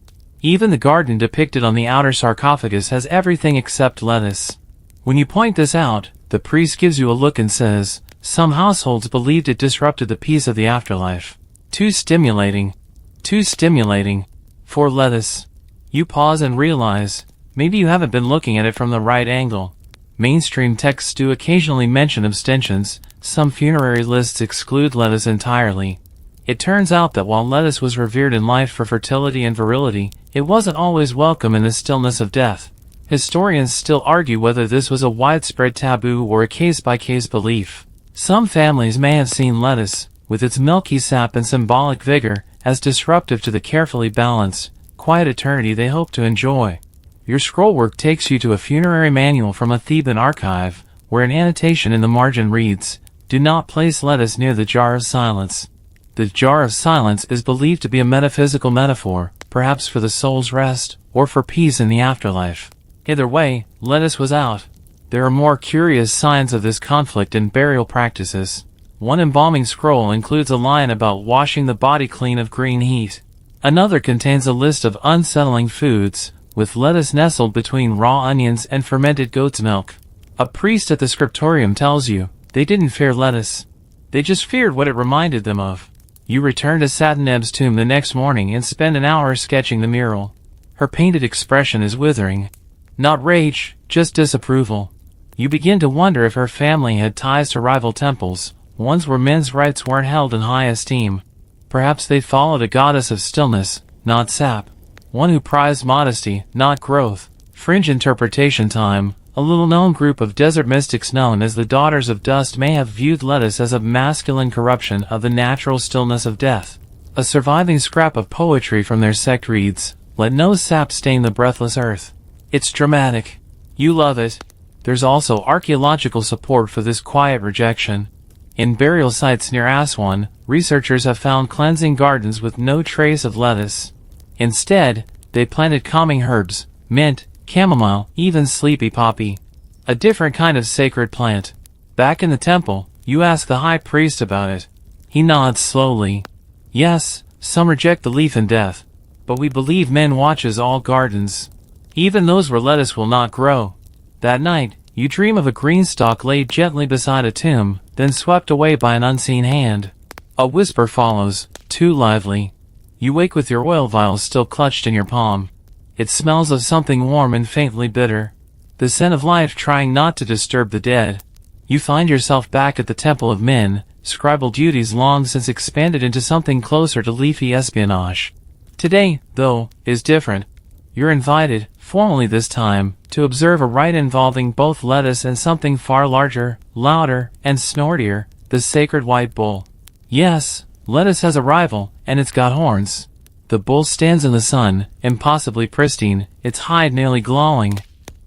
Even the garden depicted on the outer sarcophagus has everything except lettuce. When you point this out, the priest gives you a look and says, some households believed it disrupted the peace of the afterlife. Too stimulating. Too stimulating. For lettuce. You pause and realize, maybe you haven't been looking at it from the right angle. Mainstream texts do occasionally mention abstentions. Some funerary lists exclude lettuce entirely. It turns out that while lettuce was revered in life for fertility and virility, it wasn't always welcome in the stillness of death. Historians still argue whether this was a widespread taboo or a case-by-case belief. Some families may have seen lettuce, with its milky sap and symbolic vigor, as disruptive to the carefully balanced, quiet eternity they hope to enjoy. Your scrollwork takes you to a funerary manual from a Theban archive, where an annotation in the margin reads, "Do not place lettuce near the jar of silence." The jar of silence is believed to be a metaphysical metaphor, perhaps for the soul's rest, or for peace in the afterlife. Either way, lettuce was out. There are more curious signs of this conflict in burial practices. One embalming scroll includes a line about washing the body clean of green heat. Another contains a list of unsettling foods, with lettuce nestled between raw onions and fermented goat's milk. A priest at the scriptorium tells you, they didn't fear lettuce. They just feared what it reminded them of. You return to Sataneb's tomb the next morning and spend an hour sketching the mural. Her painted expression is withering. Not rage, just disapproval. You begin to wonder if her family had ties to rival temples, ones where men's rights weren't held in high esteem. Perhaps they followed a goddess of stillness, not sap. One who prized modesty, not growth. Fringe interpretation time. A little-known group of desert mystics known as the Daughters of Dust may have viewed lettuce as a masculine corruption of the natural stillness of death. A surviving scrap of poetry from their sect reads, "Let no sap stain the breathless earth." It's dramatic. You love it. There's also archaeological support for this quiet rejection. In burial sites near Aswan, researchers have found cleansing gardens with no trace of lettuce. Instead, they planted calming herbs, mint, chamomile, even sleepy poppy. A different kind of sacred plant. Back in the temple, you ask the high priest about it. He nods slowly. Yes, some reject the leaf in death, but we believe men watches all gardens. Even those where lettuce will not grow. That night, you dream of a green stalk laid gently beside a tomb, then swept away by an unseen hand. A whisper follows, too lively. You wake with your oil vials still clutched in your palm. It smells of something warm and faintly bitter. The scent of life trying not to disturb the dead. You find yourself back at the Temple of Men, scribal duties long since expanded into something closer to leafy espionage. Today, though, is different. You're invited, formally this time, to observe a rite involving both lettuce and something far larger, louder, and snortier, the sacred white bull. Yes, lettuce has a rival, and it's got horns. The bull stands in the sun, impossibly pristine, its hide nearly glowing.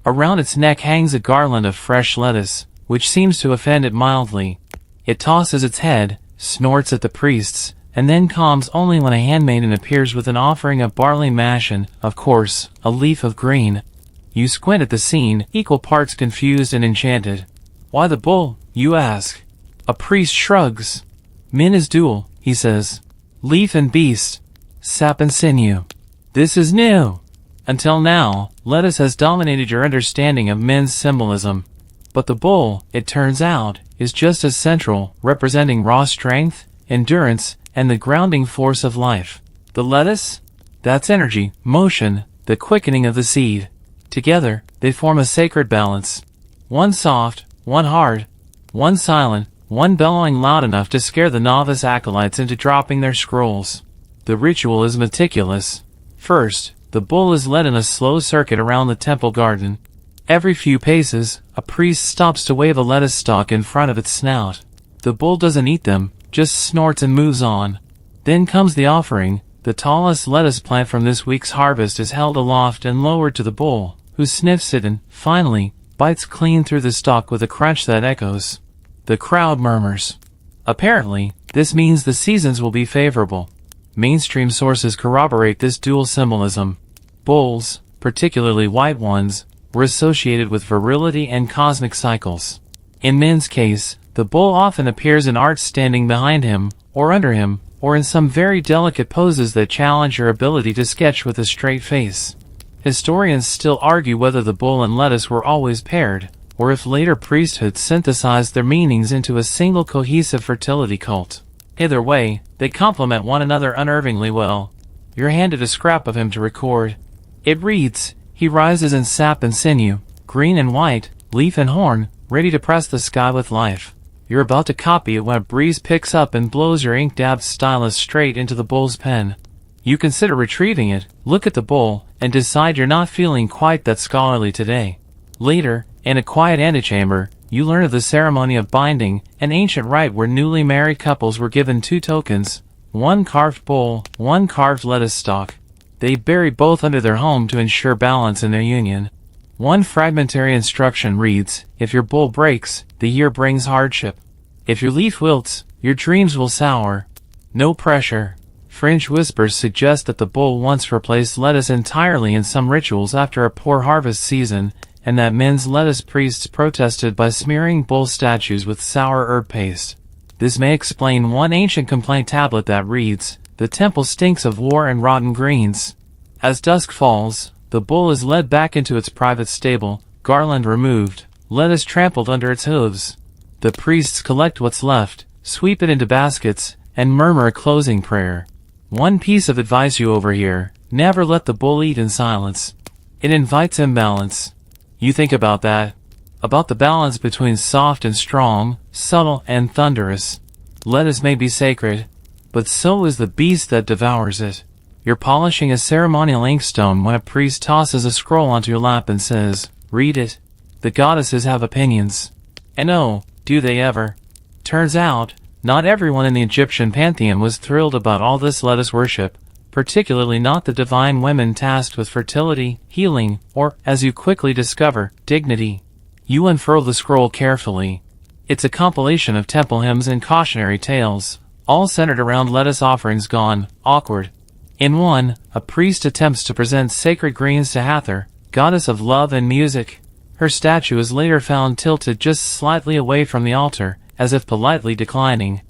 Around its neck hangs a garland of fresh lettuce, which seems to offend it mildly. It tosses its head, snorts at the priests, and then calms only when a handmaiden appears with an offering of barley mash and, of course, a leaf of green. You squint at the scene, equal parts confused and enchanted. Why the bull, you ask? A priest shrugs. Min is dual, he says. Leaf and beast. Sap and sinew. This is new. Until now, lettuce has dominated your understanding of men's symbolism. But the bull, it turns out, is just as central, representing raw strength, endurance, and the grounding force of life. The lettuce? That's energy, motion, the quickening of the seed. Together, they form a sacred balance. One soft, one hard, one silent, one bellowing loud enough to scare the novice acolytes into dropping their scrolls. The ritual is meticulous. First, the bull is led in a slow circuit around the temple garden. Every few paces, a priest stops to wave a lettuce stalk in front of its snout. The bull doesn't eat them, just snorts and moves on. Then comes the offering. The tallest lettuce plant from this week's harvest is held aloft and lowered to the bull, who sniffs it and, finally, bites clean through the stalk with a crunch that echoes. The crowd murmurs. Apparently, this means the seasons will be favorable. Mainstream sources corroborate this dual symbolism. Bulls, particularly white ones, were associated with virility and cosmic cycles. In men's case, the bull often appears in art standing behind him, or under him, or in some very delicate poses that challenge your ability to sketch with a straight face. Historians still argue whether the bull and lettuce were always paired, or if later priesthoods synthesized their meanings into a single cohesive fertility cult. Either way, they complement one another unnervingly well. You're handed a scrap of him to record. It reads, "He rises in sap and sinew, green and white, leaf and horn, ready to press the sky with life." You're about to copy it when a breeze picks up and blows your ink-dabbed stylus straight into the bull's pen. You consider retrieving it, look at the bull, and decide you're not feeling quite that scholarly today. Later, in a quiet antechamber, you learn of the ceremony of binding, an ancient rite where newly married couples were given two tokens, one carved bull, one carved lettuce stalk. They bury both under their home to ensure balance in their union. One fragmentary instruction reads, "If your bull breaks, the year brings hardship. If your leaf wilts, your dreams will sour." No pressure. Fringe whispers suggest that the bull once replaced lettuce entirely in some rituals after a poor harvest season, and that men's lettuce priests protested by smearing bull statues with sour herb paste. This may explain one ancient complaint tablet that reads, "The temple stinks of war and rotten greens." As dusk falls, the bull is led back into its private stable, garland removed, lettuce trampled under its hooves. The priests collect what's left, sweep it into baskets, and murmur a closing prayer. One piece of advice you overhear: never let the bull eat in silence. It invites imbalance. You think about that. About the balance between soft and strong, subtle and thunderous. Lettuce may be sacred, but so is the beast that devours it. You're polishing a ceremonial inkstone when a priest tosses a scroll onto your lap and says, "Read it." The goddesses have opinions. And oh, do they ever. Turns out, not everyone in the Egyptian pantheon was thrilled about all this lettuce worship, particularly not the divine women tasked with fertility, healing, or, as you quickly discover, dignity. You unfurl the scroll carefully. It's a compilation of temple hymns and cautionary tales, all centered around lettuce offerings gone awkward. In one, a priest attempts to present sacred greens to Hathor, goddess of love and music. Her statue is later found tilted just slightly away from the altar, as if politely declining.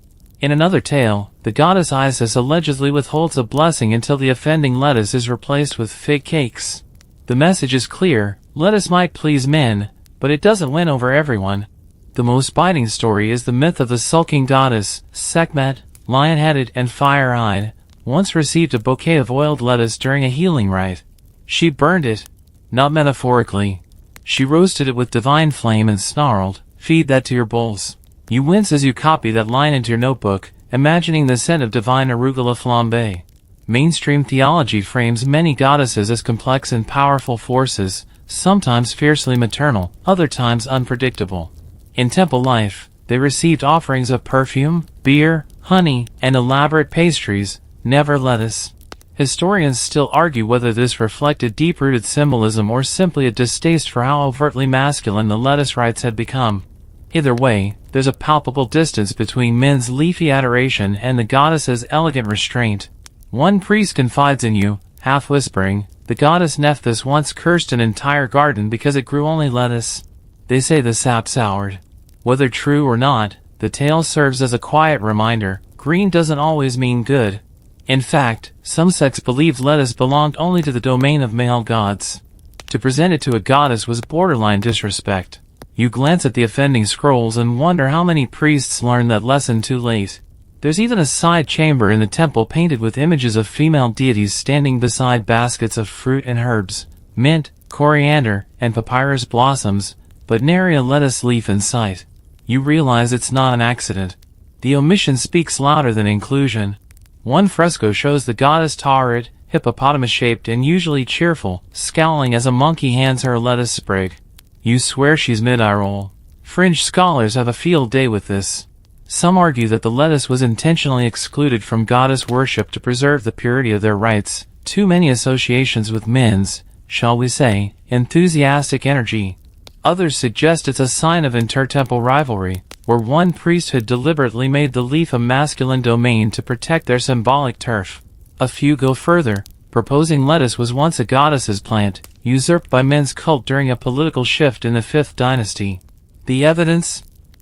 In another tale, the goddess Isis allegedly withholds a blessing until the offending lettuce is replaced with fig cakes. The message is clear: lettuce might please men, but it doesn't win over everyone. The most biting story is the myth of the sulking goddess, Sekhmet, lion-headed and fire-eyed, once received a bouquet of oiled lettuce during a healing rite. She burned it. Not metaphorically. She roasted it with divine flame and snarled, "Feed that to your bulls." You wince as you copy that line into your notebook, imagining the scent of divine arugula flambe. Mainstream theology frames many goddesses as complex and powerful forces, sometimes fiercely maternal, other times unpredictable. In temple life, they received offerings of perfume, beer, honey, and elaborate pastries, never lettuce. Historians still argue whether this reflected deep-rooted symbolism or simply a distaste for how overtly masculine the lettuce rites had become. Either way, there's a palpable distance between men's leafy adoration and the goddess's elegant restraint. One priest confides in you, half whispering, "The goddess Nephthys once cursed an entire garden because it grew only lettuce. They say the sap soured." Whether true or not, the tale serves as a quiet reminder: green doesn't always mean good. In fact, some sects believed lettuce belonged only to the domain of male gods. To present it to a goddess was borderline disrespect. You glance at the offending scrolls and wonder how many priests learned that lesson too late. There's even a side chamber in the temple painted with images of female deities standing beside baskets of fruit and herbs, mint, coriander, and papyrus blossoms, but nary a lettuce leaf in sight. You realize it's not an accident. The omission speaks louder than inclusion. One fresco shows the goddess Taurid, hippopotamus-shaped and usually cheerful, scowling as a monkey hands her a lettuce sprig. You swear she's mid-eye roll. Fringe scholars have a field day with this. Some argue that the lettuce was intentionally excluded from goddess worship to preserve the purity of their rites. Too many associations with men's, shall we say, enthusiastic energy. Others suggest it's a sign of intertemple rivalry, where one priesthood deliberately made the leaf a masculine domain to protect their symbolic turf. A few go further, proposing lettuce was once a goddess's plant, usurped by men's cult during a political shift in the 5th dynasty. The evidence?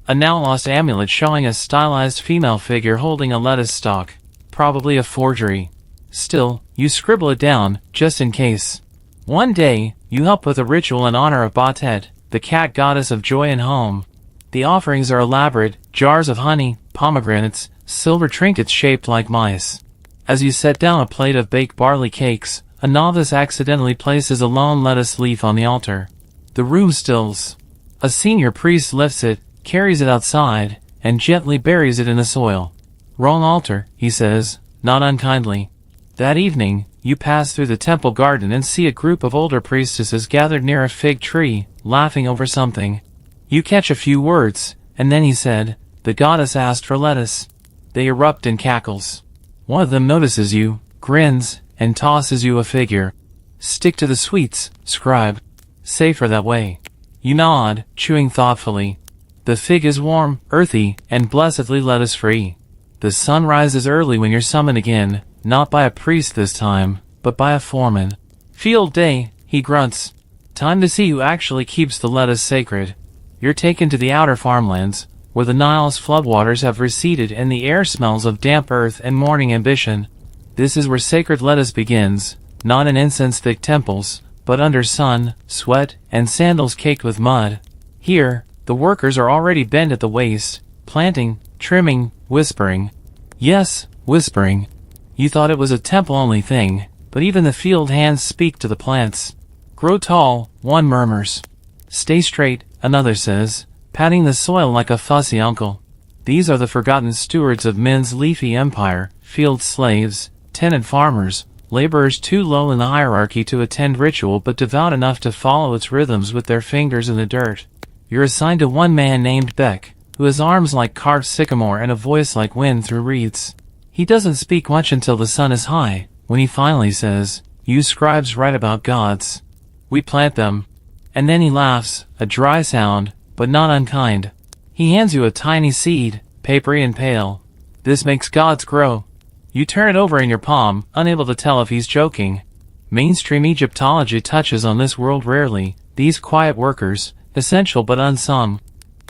A now-lost amulet showing a stylized female figure holding a lettuce stalk. Probably a forgery. Still, you scribble it down, just in case. One day, you help with a ritual in honor of Batet, the cat goddess of joy and home. The offerings are elaborate, jars of honey, pomegranates, silver trinkets shaped like mice. As you set down a plate of baked barley cakes, a novice accidentally places a lone lettuce leaf on the altar. The room stills. A senior priest lifts it, carries it outside, and gently buries it in the soil. "Wrong altar," he says, not unkindly. That evening, you pass through the temple garden and see a group of older priestesses gathered near a fig tree, laughing over something. You catch a few words, and then he said, "The goddess asked for lettuce." They erupt in cackles. One of them notices you, grins, and tosses you a figure. "Stick to the sweets, scribe. Safer that way." You nod, chewing thoughtfully. The fig is warm, earthy, and blessedly lettuce-free. The sun rises early when you're summoned again, not by a priest this time, but by a foreman. "Field day," he grunts. "Time to see who actually keeps the lettuce sacred." You're taken to the outer farmlands, where the Nile's floodwaters have receded and the air smells of damp earth and morning ambition. This is where sacred lettuce begins, not in incense-thick temples, but under sun, sweat, and sandals caked with mud. Here, the workers are already bent at the waist, planting, trimming, whispering. Yes, whispering. You thought it was a temple-only thing, but even the field hands speak to the plants. "Grow tall," one murmurs. "Stay straight," another says, patting the soil like a fussy uncle. These are the forgotten stewards of men's leafy empire, field slaves, tenant farmers, laborers too low in the hierarchy to attend ritual but devout enough to follow its rhythms with their fingers in the dirt. You're assigned to one man named Beck, who has arms like carved sycamore and a voice like wind through reeds. He doesn't speak much until the sun is high, when he finally says, "You scribes write about gods. We plant them." And then he laughs, a dry sound, but not unkind. He hands you a tiny seed, papery and pale. "This makes gods grow." You turn it over in your palm, unable to tell if he's joking. Mainstream Egyptology touches on this world rarely, these quiet workers, essential but unsung.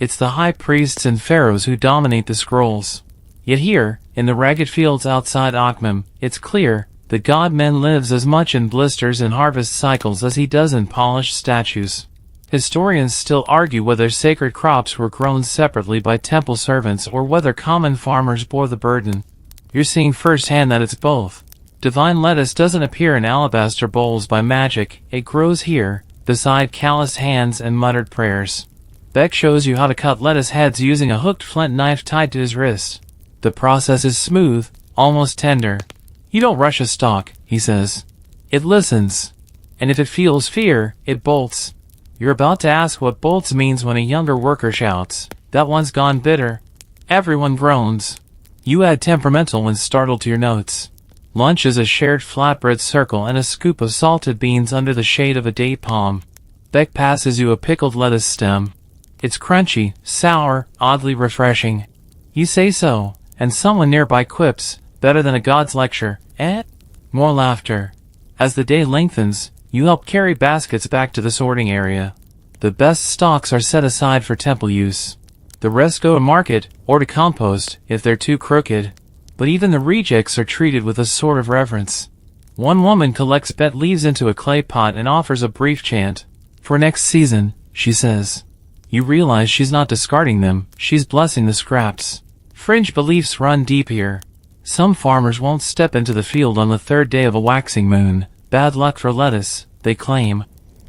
It's the high priests and pharaohs who dominate the scrolls. Yet here, in the ragged fields outside Akhmim, it's clear, the god-man lives as much in blisters and harvest cycles as he does in polished statues. Historians still argue whether sacred crops were grown separately by temple servants or whether common farmers bore the burden. You're seeing firsthand that it's both. Divine lettuce doesn't appear in alabaster bowls by magic, it grows here, beside calloused hands and muttered prayers. Beck shows you how to cut lettuce heads using a hooked flint knife tied to his wrist. The process is smooth, almost tender. "You don't rush a stalk," he says. It listens. And if it feels fear, it bolts. You're about to ask what bolts means when a younger worker shouts, "That one's gone bitter." Everyone groans. You add temperamental when startled to your notes. Lunch is a shared flatbread circle and a scoop of salted beans under the shade of a date palm. Beck passes you a pickled lettuce stem. It's crunchy, sour, oddly refreshing. You say so, and someone nearby quips, "Better than a god's lecture, eh?" More laughter. As the day lengthens, you help carry baskets back to the sorting area. The best stalks are set aside for temple use. The rest go to market, or to compost, if they're too crooked. But even the rejects are treated with a sort of reverence. One woman collects bent leaves into a clay pot and offers a brief chant. "For next season," she says. You realize she's not discarding them, she's blessing the scraps. Fringe beliefs run deep here. Some farmers won't step into the field on the third day of a waxing moon. Bad luck for lettuce, they claim.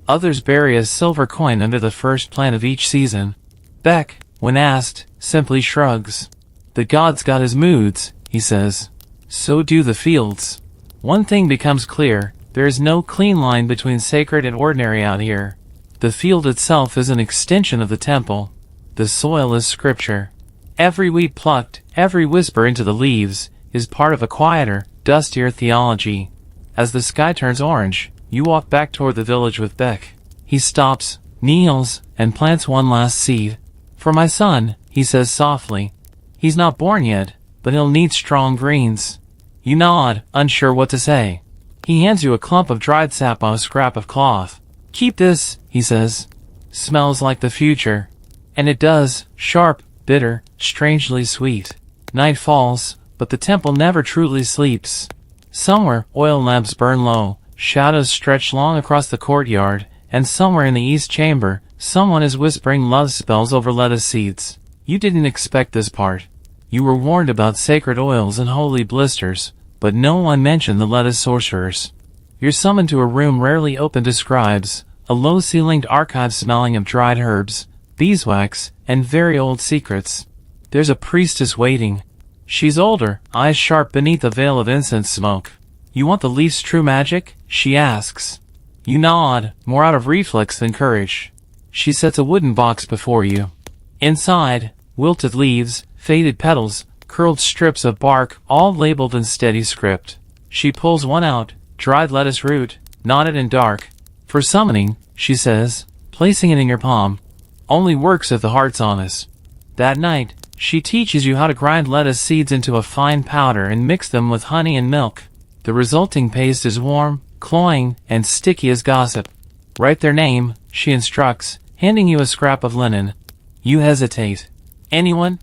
Others bury a silver coin under the first plant of each season. Beck, when asked, simply shrugs. "The god's got his moods," he says. So do the fields. One thing becomes clear, there is no clean line between sacred and ordinary out here. The field itself is an extension of the temple. The soil is scripture. Every weed plucked, every whisper into the leaves, is part of a quieter, dustier theology. As the sky turns orange, you walk back toward the village with Beck. He stops, kneels, and plants one last seed. For my son, he says softly. He's not born yet, but he'll need strong greens. You nod, unsure what to say. He hands you a clump of dried sap on a scrap of cloth. Keep this, he says. Smells like the future. And it does, sharp, bitter, strangely sweet. Night falls, but the temple never truly sleeps. Somewhere, oil lamps burn low, shadows stretch long across the courtyard, and somewhere in the east chamber, someone is whispering love spells over lettuce seeds. You didn't expect this part. You were warned about sacred oils and holy blisters, but no one mentioned the lettuce sorcerers. You're summoned to a room rarely open to scribes, a low-ceilinged archive smelling of dried herbs, beeswax, and very old secrets. There's a priestess waiting. She's older, eyes sharp beneath a veil of incense smoke. You want the leaf's true magic? She asks. You nod, more out of reflex than courage. She sets a wooden box before you. Inside, wilted leaves, faded petals, curled strips of bark, all labeled in steady script. She pulls one out, dried lettuce root, knotted and dark. For summoning, she says, placing it in your palm. Only works if the heart's honest. That night, she teaches you how to grind lettuce seeds into a fine powder and mix them with honey and milk. The resulting paste is warm, cloying, and sticky as gossip. Write their name, she instructs, handing you a scrap of linen. You hesitate. Anyone?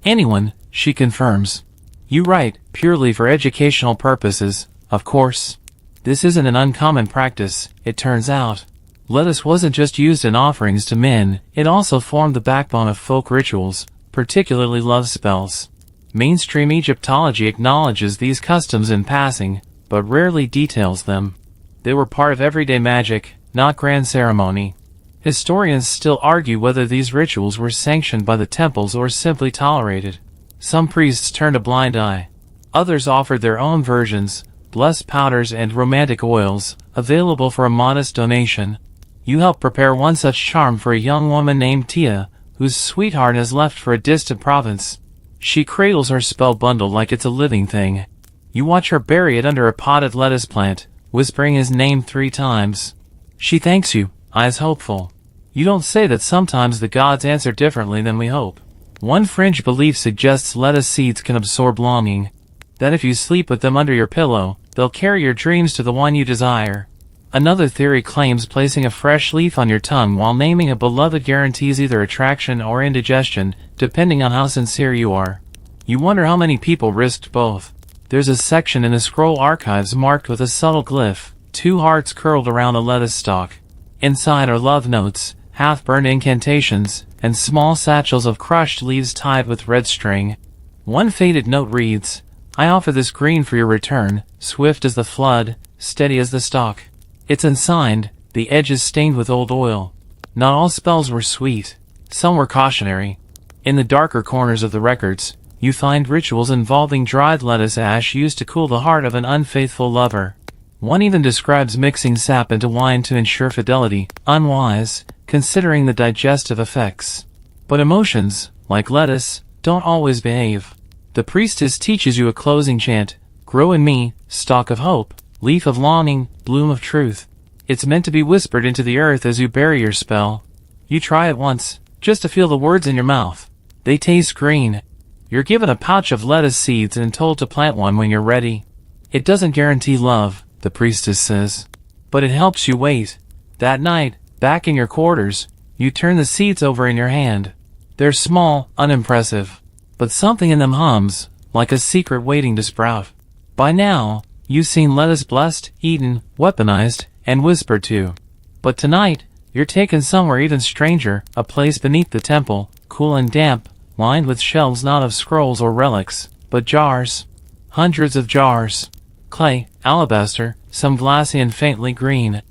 Anyone, she confirms. You write, purely for educational purposes, of course. This isn't an uncommon practice, it turns out. Lettuce wasn't just used in offerings to men, it also formed the backbone of folk rituals, particularly love spells. Mainstream Egyptology acknowledges these customs in passing, but rarely details them. They were part of everyday magic, not grand ceremony. Historians still argue whether these rituals were sanctioned by the temples or simply tolerated. Some priests turned a blind eye. Others offered their own versions, blessed powders and romantic oils, available for a modest donation. You help prepare one such charm for a young woman named Tia, whose sweetheart has left for a distant province. She cradles her spell bundle like it's a living thing. You watch her bury it under a potted lettuce plant, whispering his name 3 times. She thanks you, eyes hopeful. You don't say that sometimes the gods answer differently than we hope. One fringe belief suggests lettuce seeds can absorb longing. That if you sleep with them under your pillow, they'll carry your dreams to the one you desire. Another theory claims placing a fresh leaf on your tongue while naming a beloved guarantees either attraction or indigestion, depending on how sincere you are. You wonder how many people risked both. There's a section in the scroll archives marked with a subtle glyph, 2 hearts curled around a lettuce stalk. Inside are love notes, half-burned incantations, and small satchels of crushed leaves tied with red string. One faded note reads, I offer this green for your return, swift as the flood, steady as the stalk. It's unsigned, the edges stained with old oil. Not all spells were sweet. Some were cautionary. In the darker corners of the records, you find rituals involving dried lettuce ash used to cool the heart of an unfaithful lover. One even describes mixing sap into wine to ensure fidelity, unwise, considering the digestive effects. But emotions, like lettuce, don't always behave. The priestess teaches you a closing chant, grow in me, stalk of hope, leaf of longing, bloom of truth. It's meant to be whispered into the earth as you bury your spell. You try it once, just to feel the words in your mouth. They taste green. You're given a pouch of lettuce seeds and told to plant one when you're ready. It doesn't guarantee love, the priestess says, but it helps you wait. That night, back in your quarters, you turn the seeds over in your hand. They're small, unimpressive, but something in them hums, like a secret waiting to sprout. By now, you've seen lettuce blessed, eaten, weaponized, and whispered to. But tonight, you're taken somewhere even stranger, a place beneath the temple, cool and damp, lined with shelves not of scrolls or relics, but jars. Hundreds of jars. Clay, alabaster, some glassy and faintly green.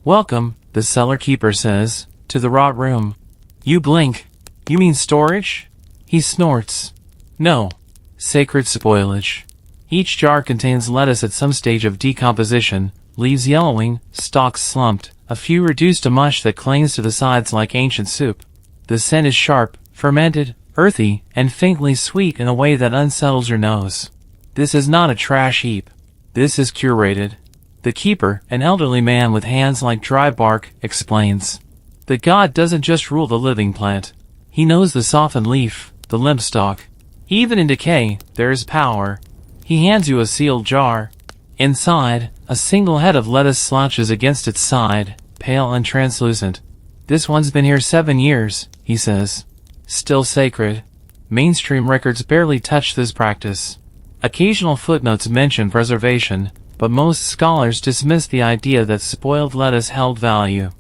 Welcome, the cellar keeper says, to the wrought room. You blink. You mean storage? He snorts. No. Sacred spoilage. Each jar contains lettuce at some stage of decomposition, leaves yellowing, stalks slumped, a few reduced to mush that clings to the sides like ancient soup. The scent is sharp, fermented, earthy, and faintly sweet in a way that unsettles your nose. This is not a trash heap. This is curated. The keeper, an elderly man with hands like dry bark, explains. The god doesn't just rule the living plant. He knows the softened leaf, the limp stalk. Even in decay, there is power. He hands you a sealed jar. Inside, a single head of lettuce slouches against its side, pale and translucent. This one's been here 7 years, he says. Still sacred. Mainstream records barely touch this practice. Occasional footnotes mention preservation, but most scholars dismiss the idea that spoiled lettuce held value.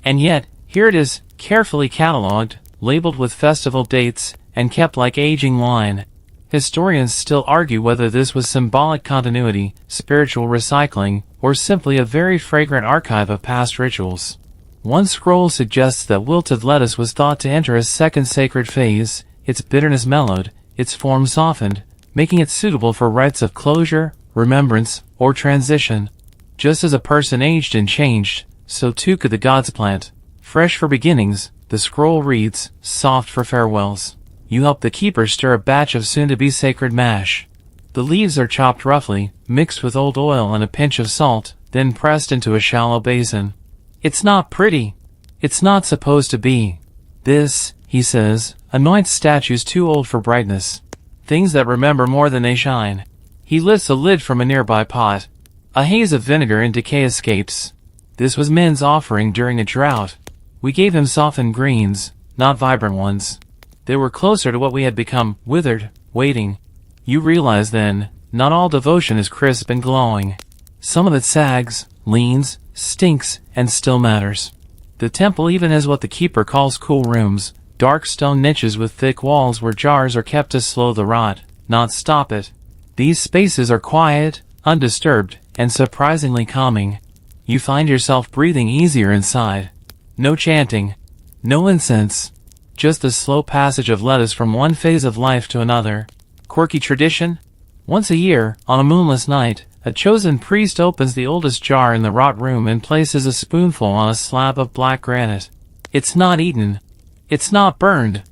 And yet, here it is, carefully catalogued, labeled with festival dates, and kept like aging wine. Historians still argue whether this was symbolic continuity, spiritual recycling, or simply a very fragrant archive of past rituals. One scroll suggests that wilted lettuce was thought to enter a second sacred phase, its bitterness mellowed, its form softened, making it suitable for rites of closure, remembrance, or transition. Just as a person aged and changed, so too could the god's plant. Fresh for beginnings, the scroll reads, soft for farewells. You help the keeper stir a batch of soon-to-be sacred mash. The leaves are chopped roughly, mixed with old oil and a pinch of salt, then pressed into a shallow basin. It's not pretty. It's not supposed to be. This, he says, anoints statues too old for brightness. Things that remember more than they shine. He lifts a lid from a nearby pot. A haze of vinegar and decay escapes. This was men's offering during a drought. We gave him softened greens, not vibrant ones. They were closer to what we had become, withered, waiting. You realize then, not all devotion is crisp and glowing. Some of it sags, leans, stinks, and still matters. The temple even has what the keeper calls cool rooms, dark stone niches with thick walls where jars are kept to slow the rot, not stop it. These spaces are quiet, undisturbed, and surprisingly calming. You find yourself breathing easier inside. No chanting. No incense. Just the slow passage of lettuce from one phase of life to another. Quirky tradition? Once a year, on a moonless night, a chosen priest opens the oldest jar in the rot room and places a spoonful on a slab of black granite. It's not eaten. It's not burned.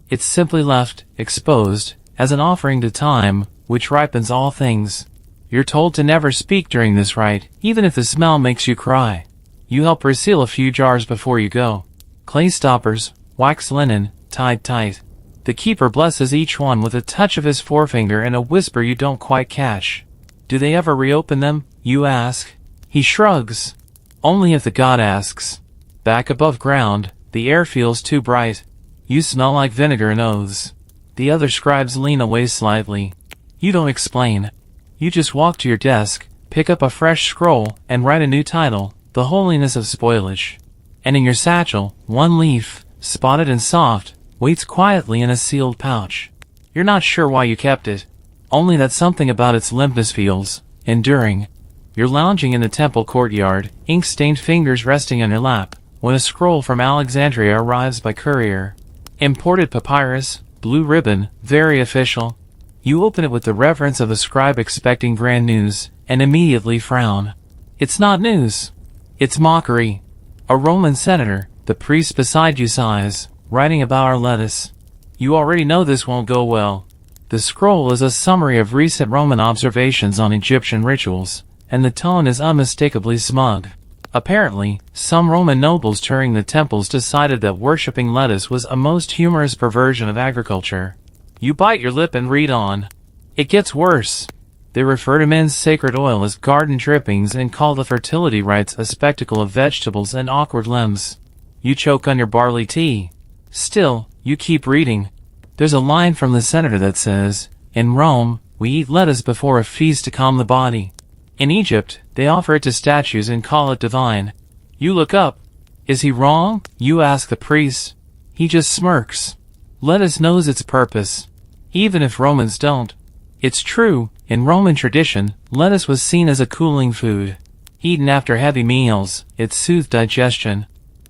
It's simply left, exposed, as an offering to time, which ripens all things. You're told to never speak during this rite, even if the smell makes you cry. You help reseal a few jars before you go. Clay stoppers, wax linen, tied tight. The keeper blesses each one with a touch of his forefinger and a whisper you don't quite catch. Do they ever reopen them, you ask? He shrugs. Only if the god asks. Back above ground, the air feels too bright. You smell like vinegar and oaths. The other scribes lean away slightly. You don't explain. You just walk to your desk, pick up a fresh scroll, and write a new title, The Holiness of Spoilage. And in your satchel, one leaf, spotted and soft, waits quietly in a sealed pouch. You're not sure why you kept it. Only that something about its limpness feels enduring. You're lounging in the temple courtyard, ink-stained fingers resting on your lap, when a scroll from Alexandria arrives by courier. Imported papyrus, blue ribbon, very official. You open it with the reverence of a scribe expecting grand news, and immediately frown. It's not news. It's mockery. A Roman senator, the priest beside you sighs, writing about our lettuce. You already know this won't go well. The scroll is a summary of recent Roman observations on Egyptian rituals, and the tone is unmistakably smug. Apparently, some Roman nobles touring the temples decided that worshipping lettuce was a most humorous perversion of agriculture. You bite your lip and read on. It gets worse. They refer to men's sacred oil as garden drippings and call the fertility rites a spectacle of vegetables and awkward limbs. You choke on your barley tea. Still, you keep reading. There's a line from the senator that says, in Rome, we eat lettuce before a feast to calm the body. In Egypt, they offer it to statues and call it divine. You look up. Is he wrong? You ask the priest. He just smirks. Lettuce knows its purpose. Even if Romans don't. It's true, in Roman tradition, lettuce was seen as a cooling food. Eaten after heavy meals, it soothed digestion.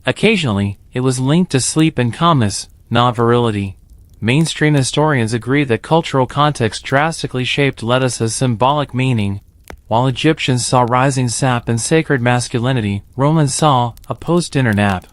Occasionally, it was linked to sleep and calmness, not virility. Mainstream historians agree that cultural context drastically shaped lettuce's symbolic meaning. While Egyptians saw rising sap and sacred masculinity, Romans saw a post-dinner nap.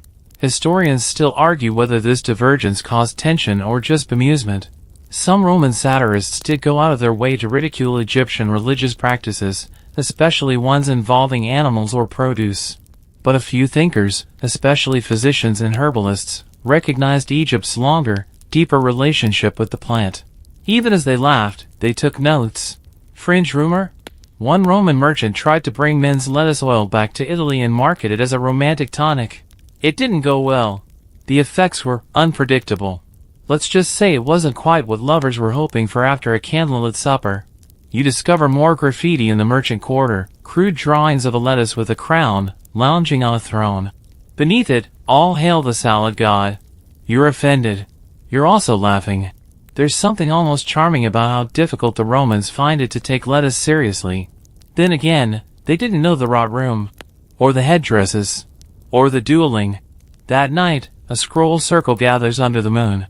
Historians still argue whether this divergence caused tension or just bemusement. Some Roman satirists did go out of their way to ridicule Egyptian religious practices, especially ones involving animals or produce. But a few thinkers, especially physicians and herbalists, recognized Egypt's longer, deeper relationship with the plant. Even as they laughed, they took notes. Fringe rumor? One Roman merchant tried to bring men's lettuce oil back to Italy and market it as a romantic tonic. It didn't go well. The effects were unpredictable. Let's just say it wasn't quite what lovers were hoping for after a candlelit supper. You discover more graffiti in the merchant quarter, crude drawings of a lettuce with a crown, lounging on a throne. Beneath it, "All hail the salad god." You're offended. You're also laughing. There's something almost charming about how difficult the Romans find it to take lettuce seriously. Then again, they didn't know the wrought room, or the headdresses, or the dueling. That night, a scroll circle gathers under the moon.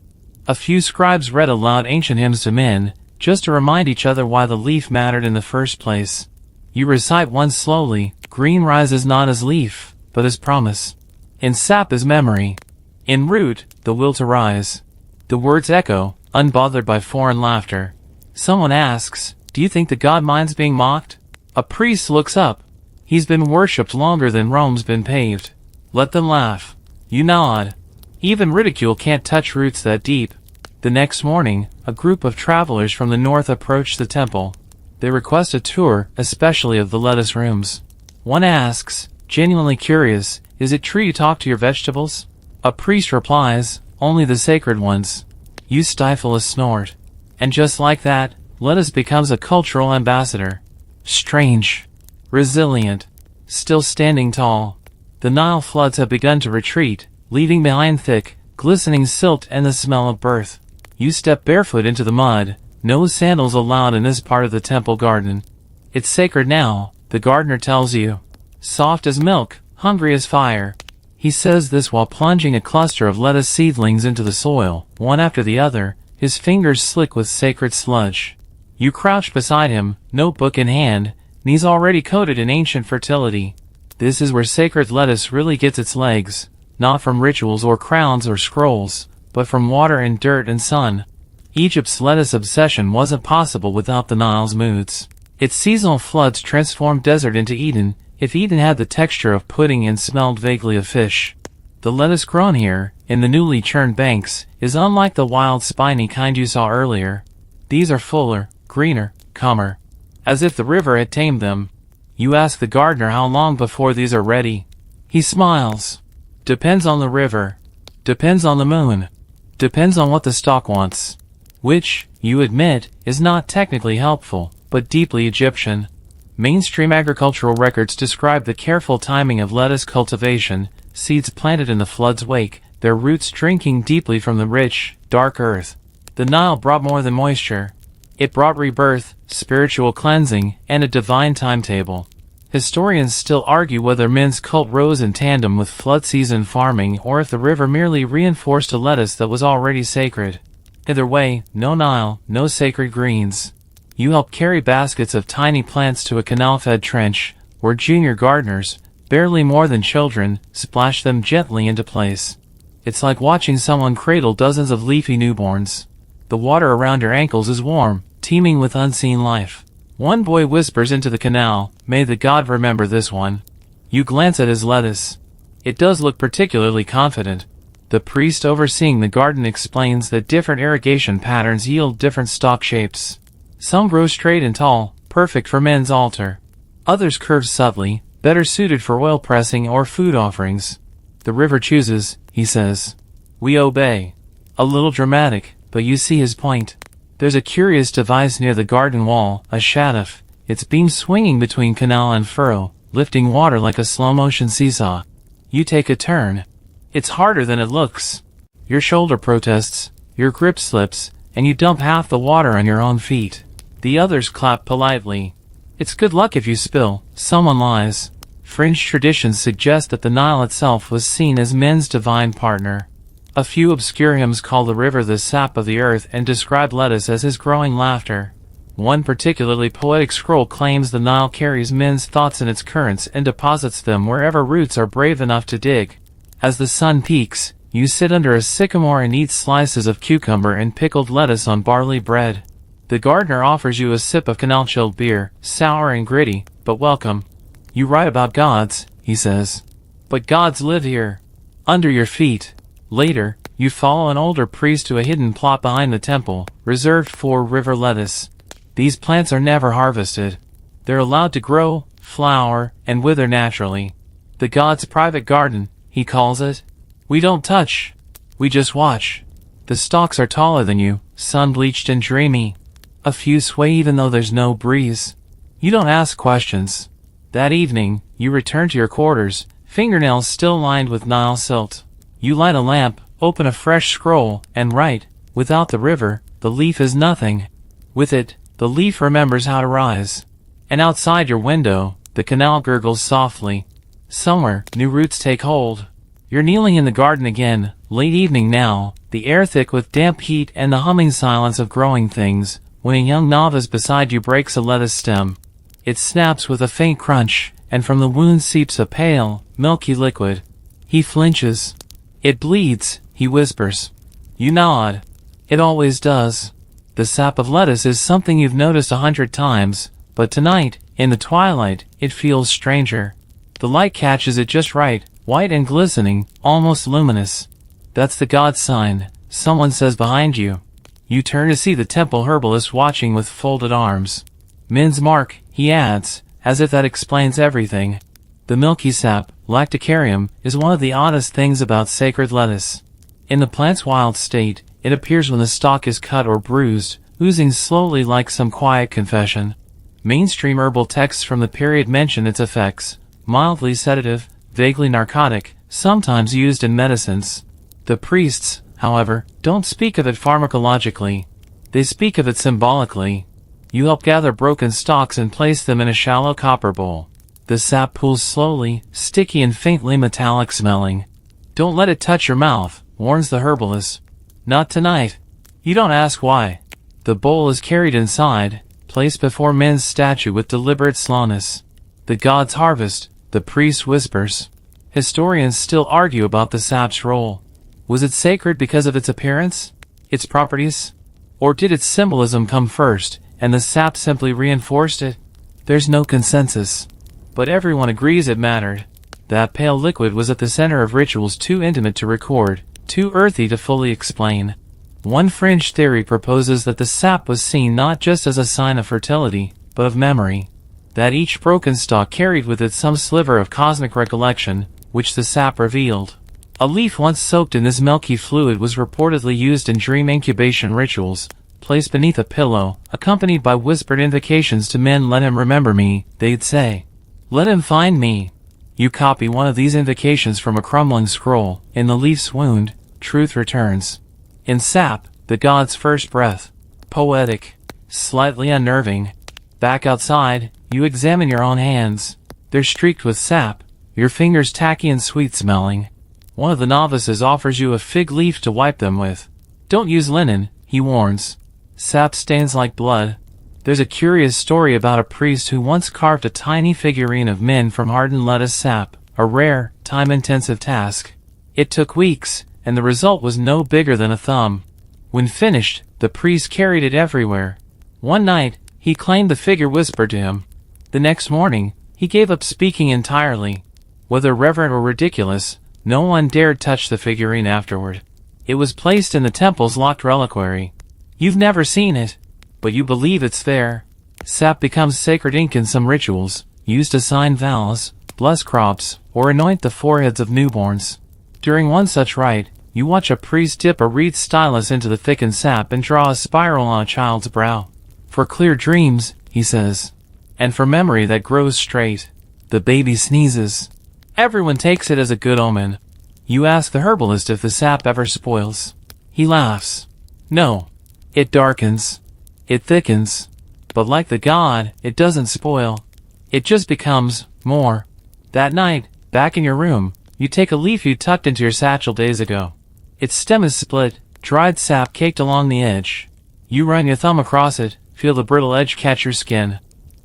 A few scribes read aloud ancient hymns to men, just to remind each other why the leaf mattered in the first place. You recite one slowly: green rises not as leaf, but as promise. In sap as memory. In root, the will to rise. The words echo, unbothered by foreign laughter. Someone asks, "Do you think the god minds being mocked?" A priest looks up. He's been worshipped longer than Rome's been paved. Let them laugh. You nod. Even ridicule can't touch roots that deep. The next morning, a group of travelers from the north approach the temple. They request a tour, especially of the lettuce rooms. One asks, genuinely curious, "Is it true you talk to your vegetables?" A priest replies, "Only the sacred ones." You stifle a snort. And just like that, lettuce becomes a cultural ambassador. Strange. Resilient. Still standing tall. The Nile floods have begun to retreat, leaving behind thick, glistening silt and the smell of birth. You step barefoot into the mud. No sandals allowed in this part of the temple garden. It's sacred now, the gardener tells you. Soft as milk, hungry as fire. He says this while plunging a cluster of lettuce seedlings into the soil, one after the other, his fingers slick with sacred sludge. You crouch beside him, notebook in hand, knees already coated in ancient fertility. This is where sacred lettuce really gets its legs, not from rituals or crowns or scrolls, but from water and dirt and sun. Egypt's lettuce obsession wasn't possible without the Nile's moods. Its seasonal floods transformed desert into Eden, if Eden had the texture of pudding and smelled vaguely of fish. The lettuce grown here, in the newly churned banks, is unlike the wild spiny kind you saw earlier. These are fuller, greener, calmer. As if the river had tamed them. You ask the gardener how long before these are ready. He smiles. Depends on the river. Depends on the moon. Depends on what the stalk wants. Which, you admit, is not technically helpful, but deeply Egyptian. Mainstream agricultural records describe the careful timing of lettuce cultivation, seeds planted in the flood's wake, their roots drinking deeply from the rich, dark earth. The Nile brought more than moisture. It brought rebirth, spiritual cleansing, and a divine timetable. Historians still argue whether men's cult rose in tandem with flood season farming or if the river merely reinforced a lettuce that was already sacred. Either way, no Nile, no sacred greens. You help carry baskets of tiny plants to a canal-fed trench, where junior gardeners, barely more than children, splash them gently into place. It's like watching someone cradle dozens of leafy newborns. The water around your ankles is warm, teeming with unseen life. One boy whispers into the canal, "May the god remember this one." You glance at his lettuce. It does look particularly confident. The priest overseeing the garden explains that different irrigation patterns yield different stalk shapes. Some grow straight and tall, perfect for men's altar. Others curve subtly, better suited for oil pressing or food offerings. The river chooses, he says. We obey. A little dramatic, but you see his point. There's a curious device near the garden wall, a shaduf, its beam swinging between canal and furrow, lifting water like a slow-motion seesaw. You take a turn. It's harder than it looks. Your shoulder protests, your grip slips, and you dump half the water on your own feet. The others clap politely. It's good luck if you spill, someone lies. Fringe traditions suggest that the Nile itself was seen as men's divine partner. A few obscure hymns call the river the sap of the earth and describe lettuce as his growing laughter. One particularly poetic scroll claims the Nile carries men's thoughts in its currents and deposits them wherever roots are brave enough to dig. As the sun peaks, you sit under a sycamore and eat slices of cucumber and pickled lettuce on barley bread. The gardener offers you a sip of canal-chilled beer, sour and gritty, but welcome. You write about gods, he says. But gods live here, under your feet. Later, you follow an older priest to a hidden plot behind the temple, reserved for river lettuce. These plants are never harvested. They're allowed to grow, flower, and wither naturally. The god's private garden, he calls it. We don't touch. We just watch. The stalks are taller than you, sun-bleached and dreamy. A few sway even though there's no breeze. You don't ask questions. That evening, you return to your quarters, fingernails still lined with Nile silt. You light a lamp, open a fresh scroll, and write, without the river, the leaf is nothing. With it, the leaf remembers how to rise. And outside your window, the canal gurgles softly. Somewhere, new roots take hold. You're kneeling in the garden again, late evening now, the air thick with damp heat and the humming silence of growing things, when a young novice beside you breaks a lettuce stem. It snaps with a faint crunch, and from the wound seeps a pale, milky liquid. He flinches. It bleeds, he whispers. You nod. It always does. The sap of lettuce is something you've noticed 100 times, but tonight, in the twilight, it feels stranger. The light catches it just right, white and glistening, almost luminous. That's the god sign, someone says behind you. You turn to see the temple herbalist watching with folded arms. Min's mark, he adds, as if that explains everything. The milky sap, lacticarium, is one of the oddest things about sacred lettuce. In the plant's wild state, it appears when the stalk is cut or bruised, oozing slowly like some quiet confession. Mainstream herbal texts from the period mention its effects, mildly sedative, vaguely narcotic, sometimes used in medicines. The priests, however, don't speak of it pharmacologically. They speak of it symbolically. You help gather broken stalks and place them in a shallow copper bowl. The sap pools slowly, sticky and faintly metallic smelling. Don't let it touch your mouth, warns the herbalist. Not tonight. You don't ask why. The bowl is carried inside, placed before Min's statue with deliberate slowness. The god's harvest, the priest whispers. Historians still argue about the sap's role. Was it sacred because of its appearance? Its properties? Or did its symbolism come first, and the sap simply reinforced it? There's no consensus. But everyone agrees it mattered. That pale liquid was at the center of rituals too intimate to record, too earthy to fully explain. One fringe theory proposes that the sap was seen not just as a sign of fertility, but of memory. That each broken stalk carried with it some sliver of cosmic recollection, which the sap revealed. A leaf once soaked in this milky fluid was reportedly used in dream incubation rituals, placed beneath a pillow, accompanied by whispered invocations to men. Let him remember me, they'd say. Let him find me. You copy one of these invocations from a crumbling scroll. In the leaf's wound, truth returns. In sap, the god's first breath. Poetic. Slightly unnerving. Back outside, you examine your own hands. They're streaked with sap, your fingers tacky and sweet-smelling. One of the novices offers you a fig leaf to wipe them with. Don't use linen, he warns. Sap stains like blood. There's a curious story about a priest who once carved a tiny figurine of Min from hardened lettuce sap, a rare, time-intensive task. It took weeks, and the result was no bigger than a thumb. When finished, the priest carried it everywhere. One night, he claimed the figure whispered to him. The next morning, he gave up speaking entirely. Whether reverent or ridiculous, no one dared touch the figurine afterward. It was placed in the temple's locked reliquary. You've never seen it, but you believe it's there. Sap becomes sacred ink in some rituals, used to sign vows, bless crops, or anoint the foreheads of newborns. During one such rite, you watch a priest dip a reed stylus into the thickened sap and draw a spiral on a child's brow. For clear dreams, he says. And for memory that grows straight. The baby sneezes. Everyone takes it as a good omen. You ask the herbalist if the sap ever spoils. He laughs. No. It darkens. It thickens. But like the god, it doesn't spoil. It just becomes more. That night, back in your room, you take a leaf you tucked into your satchel days ago. Its stem is split, dried sap caked along the edge. You run your thumb across it, feel the brittle edge catch your skin.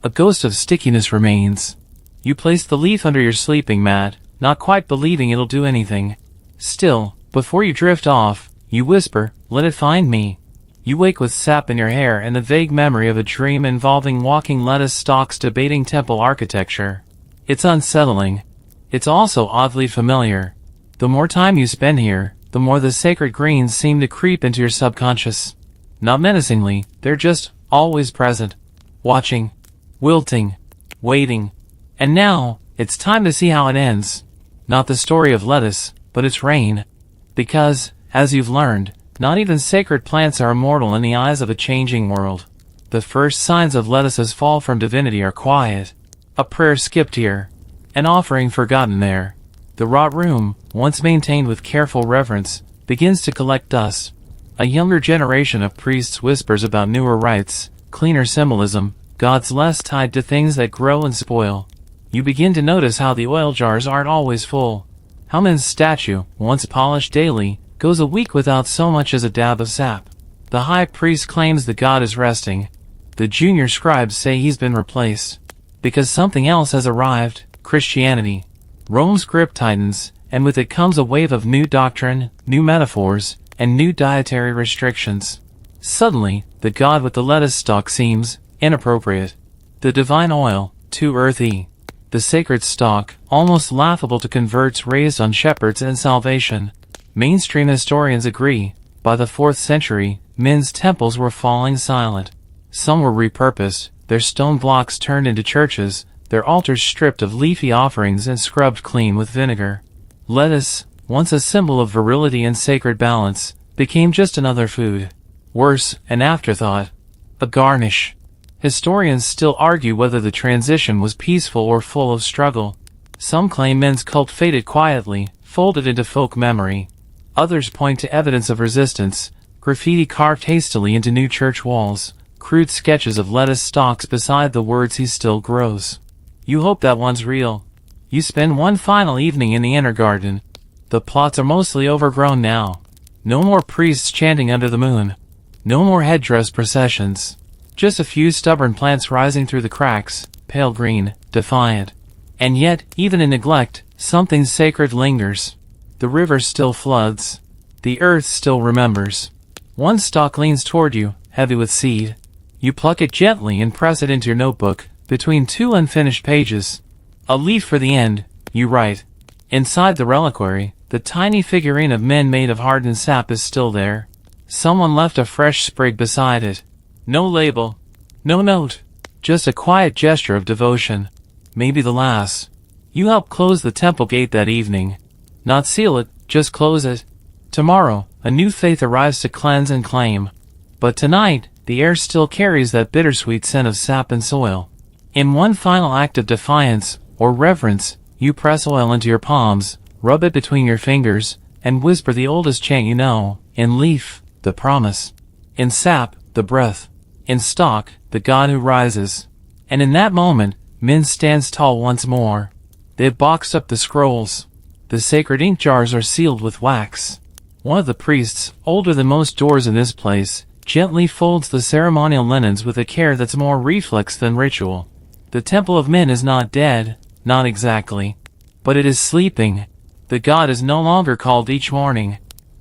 A ghost of stickiness remains. You place the leaf under your sleeping mat, not quite believing it'll do anything. Still, before you drift off, you whisper, "Let it find me." You wake with sap in your hair and the vague memory of a dream involving walking lettuce stalks debating temple architecture. It's unsettling. It's also oddly familiar. The more time you spend here, the more the sacred greens seem to creep into your subconscious. Not menacingly, they're just always present. Watching. Wilting. Waiting. And now, it's time to see how it ends. Not the story of lettuce, but its reign. Because, as you've learned, not even sacred plants are immortal in the eyes of a changing world. The first signs of lettuce's fall from divinity are quiet. A prayer skipped here. An offering forgotten there. The wrought room, once maintained with careful reverence, begins to collect dust. A younger generation of priests whispers about newer rites, cleaner symbolism, gods less tied to things that grow and spoil. You begin to notice how the oil jars aren't always full. How Min's statue, once polished daily, goes a week without so much as a dab of sap. The high priest claims the god is resting. The junior scribes say he's been replaced. Because something else has arrived, Christianity. Rome's grip tightens, and with it comes a wave of new doctrine, new metaphors, and new dietary restrictions. Suddenly, the god with the lettuce stalk seems inappropriate. The divine oil, too earthy. The sacred stalk, almost laughable to converts raised on shepherds and salvation. Mainstream historians agree, by the 4th century, Min's temples were falling silent. Some were repurposed, their stone blocks turned into churches, their altars stripped of leafy offerings and scrubbed clean with vinegar. Lettuce, once a symbol of virility and sacred balance, became just another food. Worse, an afterthought. A garnish. Historians still argue whether the transition was peaceful or full of struggle. Some claim Min's cult faded quietly, folded into folk memory. Others point to evidence of resistance, graffiti carved hastily into new church walls, crude sketches of lettuce stalks beside the words "he still grows." You hope that one's real. You spend one final evening in the inner garden. The plots are mostly overgrown now. No more priests chanting under the moon. No more headdress processions. Just a few stubborn plants rising through the cracks, pale green, defiant. And yet, even in neglect, something sacred lingers. The river still floods. The earth still remembers. One stalk leans toward you, heavy with seed. You pluck it gently and press it into your notebook, between 2 unfinished pages. A leaf for the end, you write. Inside the reliquary, the tiny figurine of Min made of hardened sap is still there. Someone left a fresh sprig beside it. No label. No note. Just a quiet gesture of devotion. Maybe the last. You help close the temple gate that evening. Not seal it, just close it. Tomorrow, a new faith arrives to cleanse and claim. But tonight, the air still carries that bittersweet scent of sap and soil. In one final act of defiance, or reverence, you press oil into your palms, rub it between your fingers, and whisper the oldest chant you know. In leaf, the promise. In sap, the breath. In stalk, the god who rises. And in that moment, Min stands tall once more. They've boxed up the scrolls. The sacred ink jars are sealed with wax. One of the priests, older than most doors in this place, gently folds the ceremonial linens with a care that's more reflex than ritual. The Temple of Min is not dead, not exactly. But it is sleeping. The god is no longer called each morning.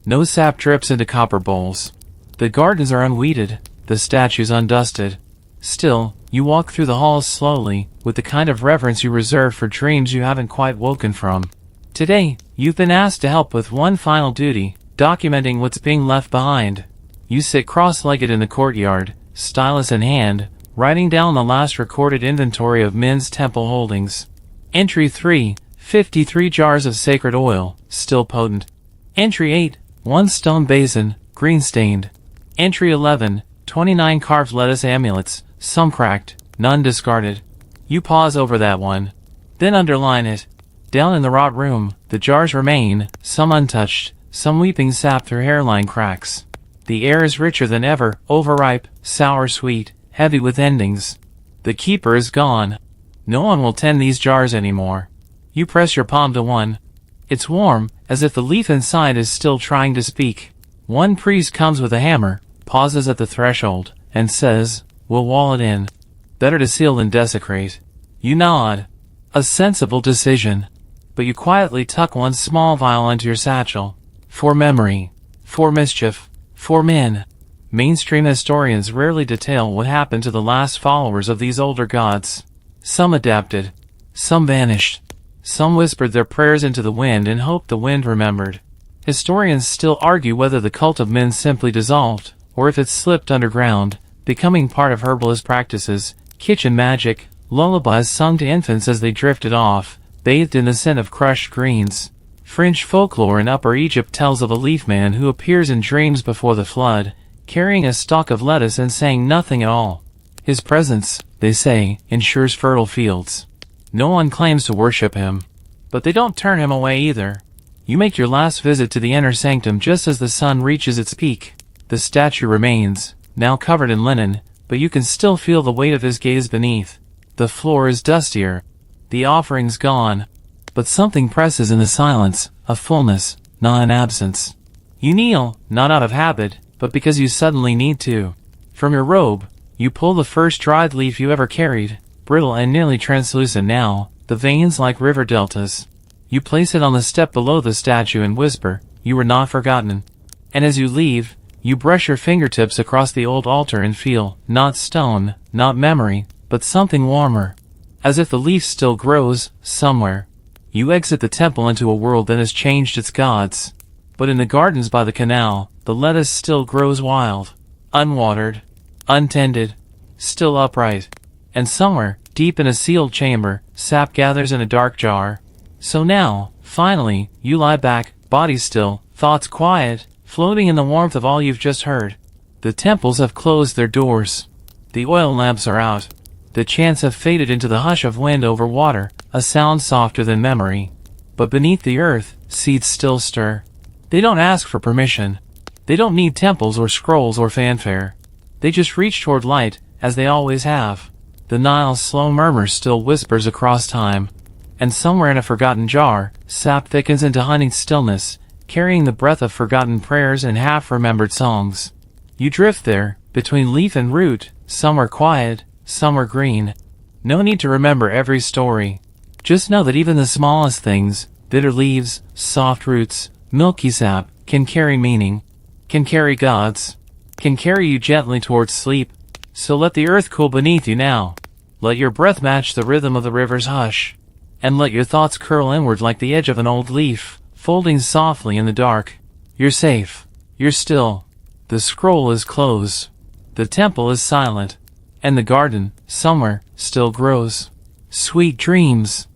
No sap drips into copper bowls. The gardens are unweeded, the statues undusted. Still, you walk through the halls slowly, with the kind of reverence you reserve for dreams you haven't quite woken from. Today, you've been asked to help with one final duty, documenting what's being left behind. You sit cross-legged in the courtyard, stylus in hand, writing down the last recorded inventory of Min's temple holdings. Entry 3, 53 jars of sacred oil, still potent. Entry 8, 1 stone basin, green-stained. Entry 11, 29 carved lettuce amulets, some cracked, none discarded. You pause over that one. Then underline it. Down in the wrought room, the jars remain, some untouched, some weeping sap through hairline cracks. The air is richer than ever, overripe, sour-sweet, heavy with endings. The keeper is gone. No one will tend these jars anymore. You press your palm to one. It's warm, as if the leaf inside is still trying to speak. One priest comes with a hammer, pauses at the threshold, and says, "We'll wall it in. Better to seal than desecrate." You nod. A sensible decision. but you quietly tuck one small vial into your satchel. For memory. For mischief. For men. Mainstream historians rarely detail what happened to the last followers of these older gods. Some adapted. Some vanished. Some whispered their prayers into the wind and hoped the wind remembered. Historians still argue whether the cult of men simply dissolved, or if it slipped underground, becoming part of herbalist practices, kitchen magic, lullabies sung to infants as they drifted off, bathed in the scent of crushed greens. French folklore in Upper Egypt tells of a leaf man who appears in dreams before the flood, carrying a stalk of lettuce and saying nothing at all. His presence, they say, ensures fertile fields. No one claims to worship him, but they don't turn him away either. You make your last visit to the inner sanctum just as the sun reaches its peak. The statue remains, now covered in linen, but you can still feel the weight of his gaze beneath. The floor is dustier. The offering's gone. But something presses in the silence, a fullness, not an absence. You kneel, not out of habit, but because you suddenly need to. From your robe, you pull the first dried leaf you ever carried, brittle and nearly translucent now, the veins like river deltas. You place it on the step below the statue and whisper, "You were not forgotten." And as you leave, you brush your fingertips across the old altar and feel, not stone, not memory, but something warmer. As if the leaf still grows, somewhere. You exit the temple into a world that has changed its gods. But in the gardens by the canal, the lettuce still grows wild. Unwatered. Untended. Still upright. And somewhere, deep in a sealed chamber, sap gathers in a dark jar. So now, finally, you lie back, body still, thoughts quiet, floating in the warmth of all you've just heard. The temples have closed their doors. The oil lamps are out. The chants have faded into the hush of wind over water, a sound softer than memory. But beneath the earth, seeds still stir. They don't ask for permission. They don't need temples or scrolls or fanfare. They just reach toward light, as they always have. The Nile's slow murmur still whispers across time. And somewhere in a forgotten jar, sap thickens into honeyed stillness, carrying the breath of forgotten prayers and half-remembered songs. You drift there, between leaf and root, somewhere quiet, somewhere green. No need to remember every story. Just know that even the smallest things, bitter leaves, soft roots, milky sap, can carry meaning, can carry gods, can carry you gently towards sleep. So let the earth cool beneath you now. Let your breath match the rhythm of the river's hush. And let your thoughts curl inward like the edge of an old leaf, folding softly in the dark. You're safe. You're still. The scroll is closed. The temple is silent. And the garden, somewhere, still grows. Sweet dreams.